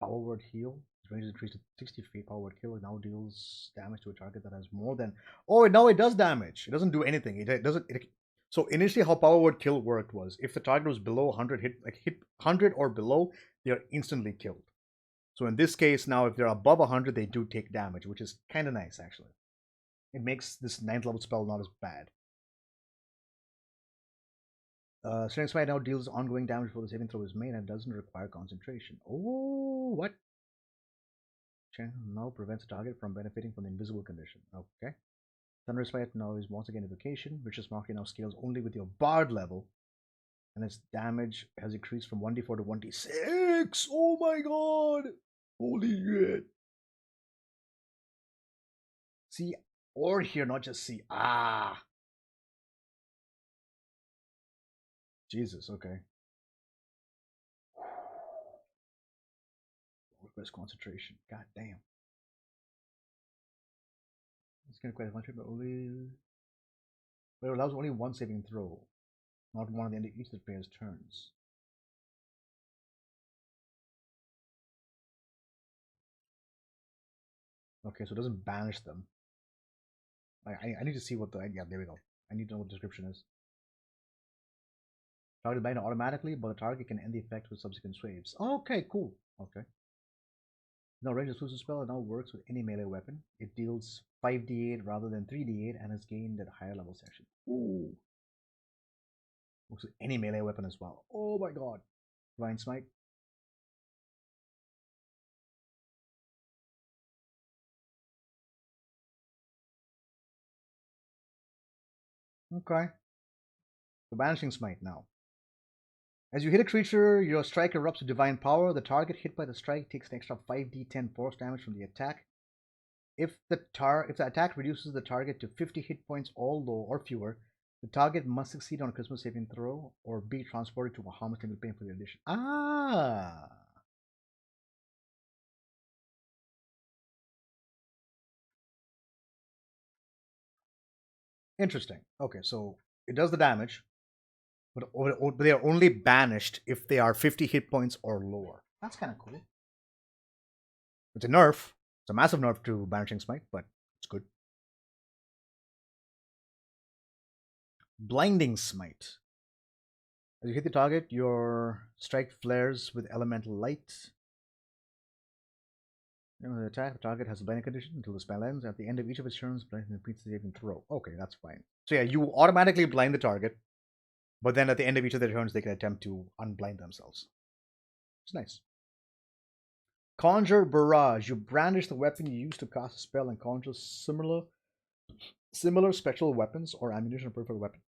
A: Power Word Heal. Range is increased to 60 feet. Power Word Kill now deals damage to a target that has more than. Oh, no, it does damage. It doesn't do anything. It doesn't. So initially, how Power Word Kill worked was if the target was below 100 hit 100 or below, they are instantly killed. So in this case, now if they're above 100, they do take damage, which is kind of nice actually. It makes this 9th level spell not as bad. Strength Smite now deals ongoing damage before the saving throw is made and doesn't require concentration. Oh, what? Channel now prevents the target from benefiting from the invisible condition. Okay. Thunder Smite now is once again evocation, which is marking now scales only with your bard level, and its damage has increased from 1d4 to 1d6. Oh my god! Holy shit! See, or here, not just see. Ah! Jesus, okay. Request concentration. God damn. It's gonna quite a bunch, but only. But it allows only one saving throw, not one at the end of each of the player's turns. Okay, so it doesn't banish them. I need to see what the. Yeah, there we go. I need to know what the description is. Target bind automatically, but the target can end the effect with subsequent waves. Okay, cool. Okay. Now, range exclusive spell now works with any melee weapon. It deals 5d8 rather than 3d8 and has gained at a higher level section. Ooh. Works with any melee weapon as well. Oh my god. Divine Smite. Okay. So Banishing Smite now. As you hit a creature, your strike erupts with divine power. The target hit by the strike takes an extra 5d10 force damage from the attack. If the attack reduces the target to 50 hit points or fewer, the target must succeed on a Christmas saving throw or be transported to a harmless limit pain for the addition. Ah. Interesting. Okay, so it does the damage, but they are only banished if they are 50 hit points or lower. That's kind of cool. It's a nerf. It's a massive nerf to Banishing Smite, but it's good. Blinding Smite. As you hit the target, your strike flares with elemental light. The attack, the target has a blinding condition until the spell ends. At the end of each of its turns, blinding repeats the saving throw. Okay, that's fine. So yeah, you automatically blind the target, but then at the end of each of their turns, they can attempt to unblind themselves. It's nice. Conjure Barrage. You brandish the weapon you use to cast a spell and conjure similar spectral weapons or ammunition or peripheral weapon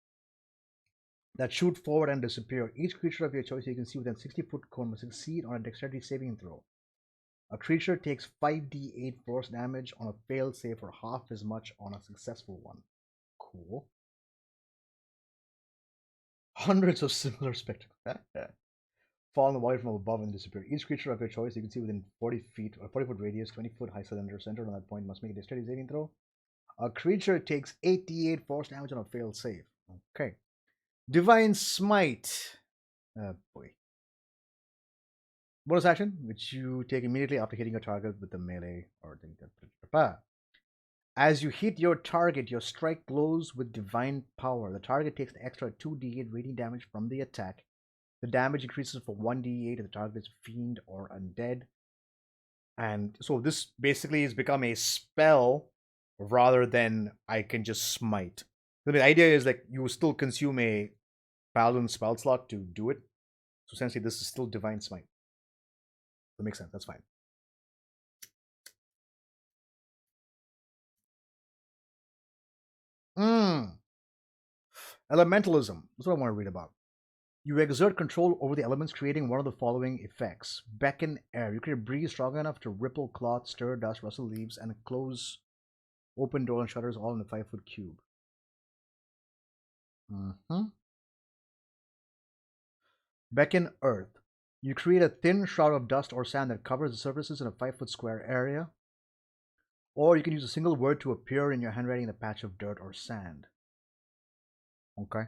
A: that shoot forward and disappear. Each creature of your choice you can see within 60-foot cone must succeed on a dexterity saving throw. A creature takes 5d8 force damage on a failed save or half as much on a successful one. Cool. Hundreds of similar spectacles. Fall in the water from above and disappear. Each creature of your choice you can see within 40 feet or 40-foot radius, 20-foot high cylinder centered on that point must make a dexterity saving throw. A creature takes 88 force damage on a failed save. Okay. Divine Smite. Boy. Bonus action, which you take immediately after hitting a target with the melee or thing. As you hit your target, your strike glows with divine power. The target takes an extra 2d8 radiant damage from the attack. The damage increases for 1d8 if the target is fiend or undead. And so this basically has become a spell rather than I can just smite. So the idea is like you still consume a paladin spell slot to do it. So essentially this is still divine smite. That makes sense. That's fine. Elementalism. That's what I want to read about. You exert control over the elements, creating one of the following effects. Beckon air. You create a breeze strong enough to ripple cloth, stir dust, rustle leaves, and close open door and shutters all in a 5-foot cube. Beckon earth. You create a thin shroud of dust or sand that covers the surfaces in a 5-foot square area. Or you can use a single word to appear in your handwriting in a patch of dirt or sand. Okay.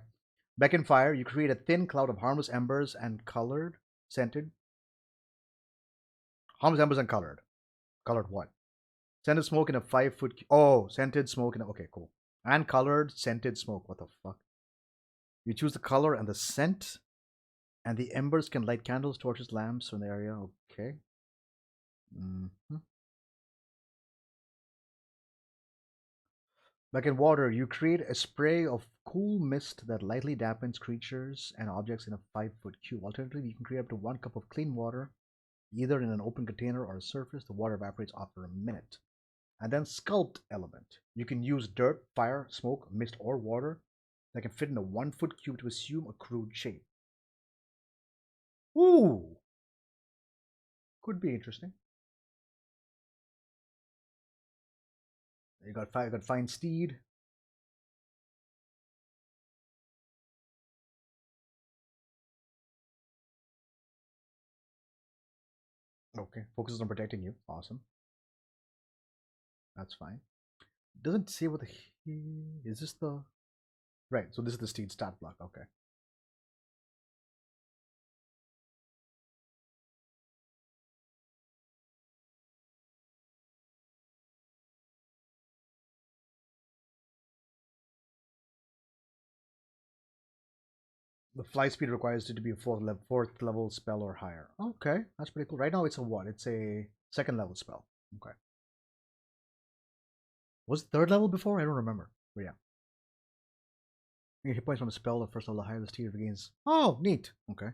A: Beckon fire. You create a thin cloud of harmless embers and colored, scented. Harmless embers and colored. Colored what? Scented smoke in a 5-foot. Oh, scented smoke in a. Okay, cool. And colored scented smoke. What the fuck? You choose the color and the scent, and the embers can light candles, torches, lamps in the area. Okay. Like in water, you create a spray of cool mist that lightly dampens creatures and objects in a 5-foot cube. Alternatively, you can create up to 1 cup of clean water, either in an open container or a surface. The water evaporates after a minute. And then sculpt element. You can use dirt, fire, smoke, mist, or water that can fit in a 1-foot cube to assume a crude shape. Ooh! Could be interesting. You got fine steed. Okay, focuses on protecting you. Awesome. That's fine. Doesn't say what the is this the right? So this is the steed stat block. Okay. The fly speed requires it to be a fourth level spell or higher. Okay, that's pretty cool. Right now it's a what? It's a second level spell. Okay. Was it third level before? I don't remember. But yeah. You hit points from a spell, the first level, the higher the steed regains. Oh, neat. Okay.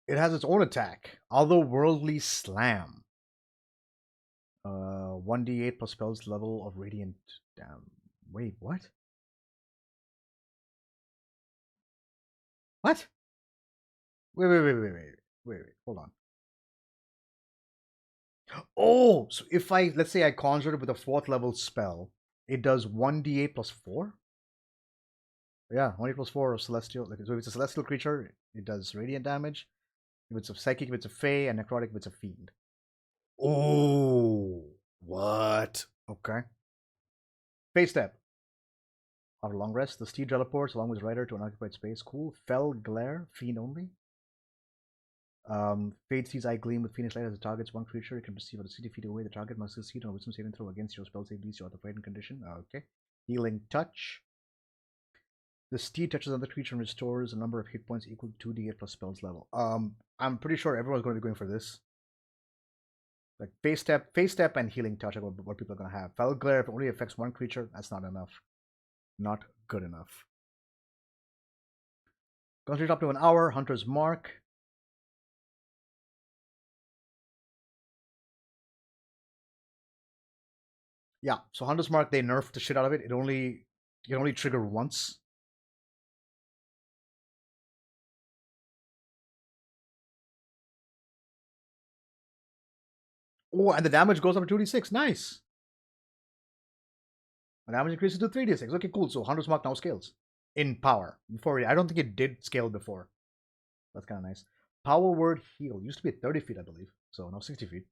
A: It has its own attack. Otherworldly Slam. 1d8 plus spells level of radiant. Damn. Wait, what? What? Wait. Hold on. Oh, so if let's say I conjured it with a 4th level spell, it does 1d8 plus 4? Yeah, 1d8 plus 4 of celestial. So if it's a celestial creature, it does radiant damage. If it's a psychic, if it's a fey, and necrotic, if it's a fiend. Oh, what? Okay. Phase step. After a long rest, the steed teleports along with his rider to an occupied space. Cool. Fell glare, fiend only. Fade sees eye gleam with Phoenix light as it targets one creature. It can perceive up to 60 feet away. The target must succeed on a wisdom saving throw against your spell save DC or the frightened condition. Okay. Healing touch. The steed touches another creature and restores a number of hit points equal to 2d8 plus spells level. I'm pretty sure everyone's going to be going for this. Like phase step, and healing touch are what people are going to have. Fell glare, if it only affects one creature, that's not enough. Not good enough. Concentrate up to an hour. Hunter's Mark. Yeah, so Hunter's Mark, they nerfed the shit out of it. You can only trigger once. Oh, and the damage goes up to 2d6. Nice. The damage increases to 3d6. Okay, cool. So Hunter's Mark now scales. in power. Before, I don't think it did scale before. That's kind of nice. Power word heal used to be 30 feet, I believe. So now 60 feet.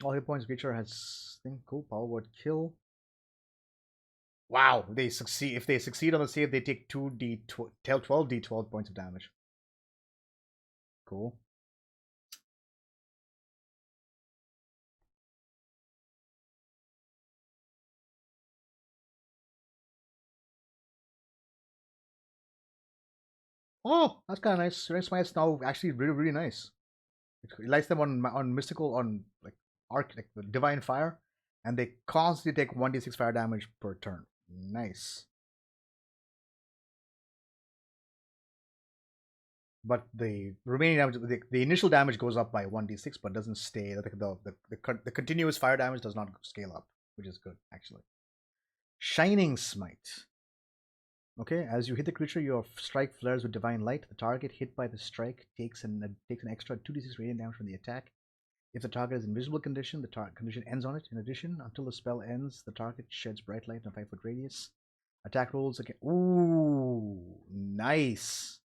A: All hit points creature has thing. Cool. Power word kill. Wow, they succeed. If they succeed on the save, they take 12d12 points of damage. Cool. Oh, that's kind of nice. Red Smite's now actually really, really nice. It lights them on mystical, on like arc, like the divine fire, and they constantly take 1d6 fire damage per turn. Nice. But the remaining damage, the initial damage goes up by 1d6, but doesn't stay. The continuous fire damage does not scale up, which is good actually. Shining Smite. Okay, as you hit the creature, your strike flares with divine light. The target hit by the strike takes an extra 2d6 radiant damage from the attack. If the target is in invisible condition, the condition ends on it. In addition, until the spell ends, the target sheds bright light in a 5-foot radius. Attack rolls again. Ooh, nice.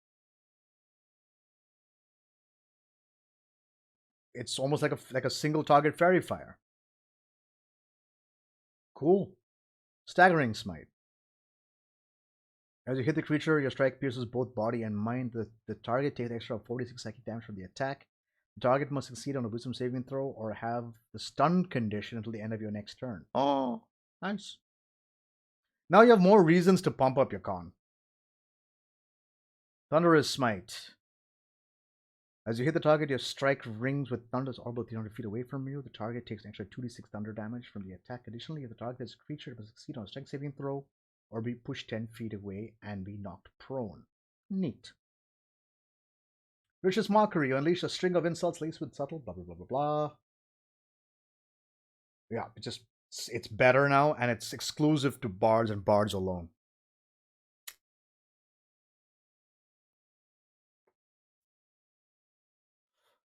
A: It's almost like a single target fairy fire. Cool. Staggering Smite. As you hit the creature, your strike pierces both body and mind. The target takes an extra 46 psychic damage from the attack. The target must succeed on a wisdom saving throw or have the stun condition until the end of your next turn. Oh, nice. Now you have more reasons to pump up your con. Thunderous Smite. As you hit the target, your strike rings with thunders orbital 300 feet away from you. The target takes an extra 2d6 thunder damage from the attack. Additionally, if the target is a creature, it must succeed on a strength saving throw or be pushed 10 feet away and be knocked prone. Neat. Vicious Mockery. You unleash a string of insults laced with subtle blah blah blah blah blah. Yeah, it's better now, and it's exclusive to bards and bards alone.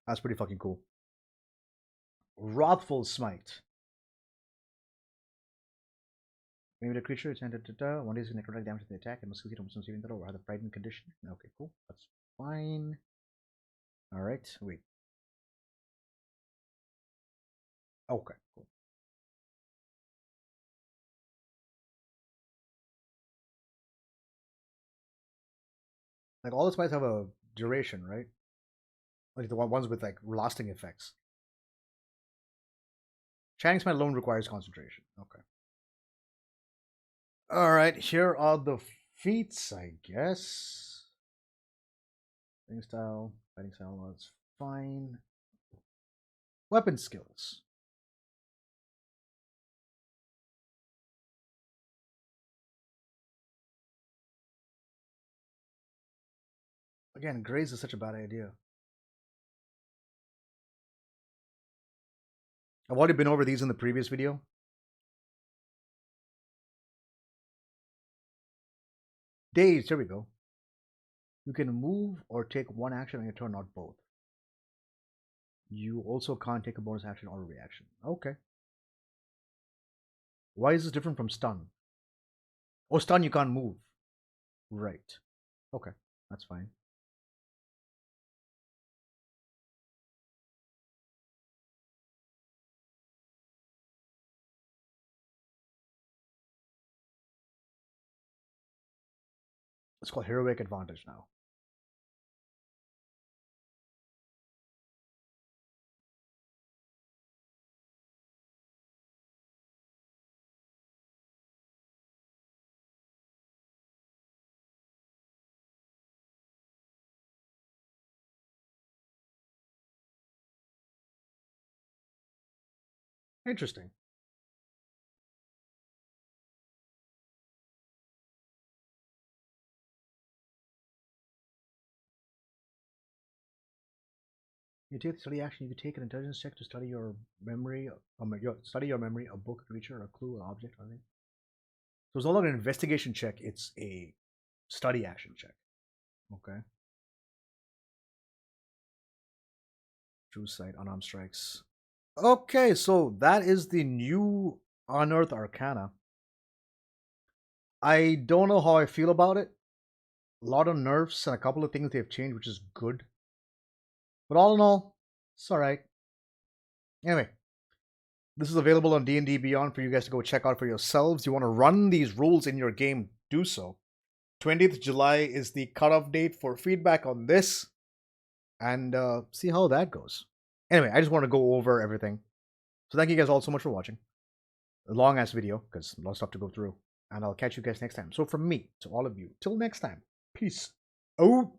A: That's pretty fucking cool. Wrathful Smite. Maybe the creature is entered. One is necrotic damage to the attack and must succeed on some saving throw or have the frightened condition. Okay, cool. That's fine. Alright, wait. Okay, cool. Like all the smites have a duration, right? Like the ones with like lasting effects. Shining Smite alone requires concentration. Okay. Alright, here are the feats, I guess. Fighting style was fine. Weapon skills. Again, graze is such a bad idea. I've already been over these in the previous video. Days, here we go. You can move or take one action on your turn, not both. You also can't take a bonus action or a reaction. Okay. Why is this different from stun? Oh, stun you can't move. Right. Okay, that's fine. It's called heroic advantage now. Interesting. You take the study action. You can take an intelligence check to study your memory, study your memory, a book, a creature, a clue, an object, or anything. So it's no longer an investigation check; it's a study action check. Okay. True sight, unarmed strikes. Okay, so that is the new Unearthed Arcana. I don't know how I feel about it. A lot of nerfs and a couple of things they've changed, which is good. But all in all, it's alright. Anyway, this is available on D&D Beyond for you guys to go check out for yourselves. You want to run these rules in your game, do so. 20th July is the cutoff date for feedback on this, and see how that goes. Anyway, I just want to go over everything. So thank you guys all so much for watching. A long ass video, because a lot of stuff to go through. And I'll catch you guys next time. So from me to all of you, till next time, peace. Oh.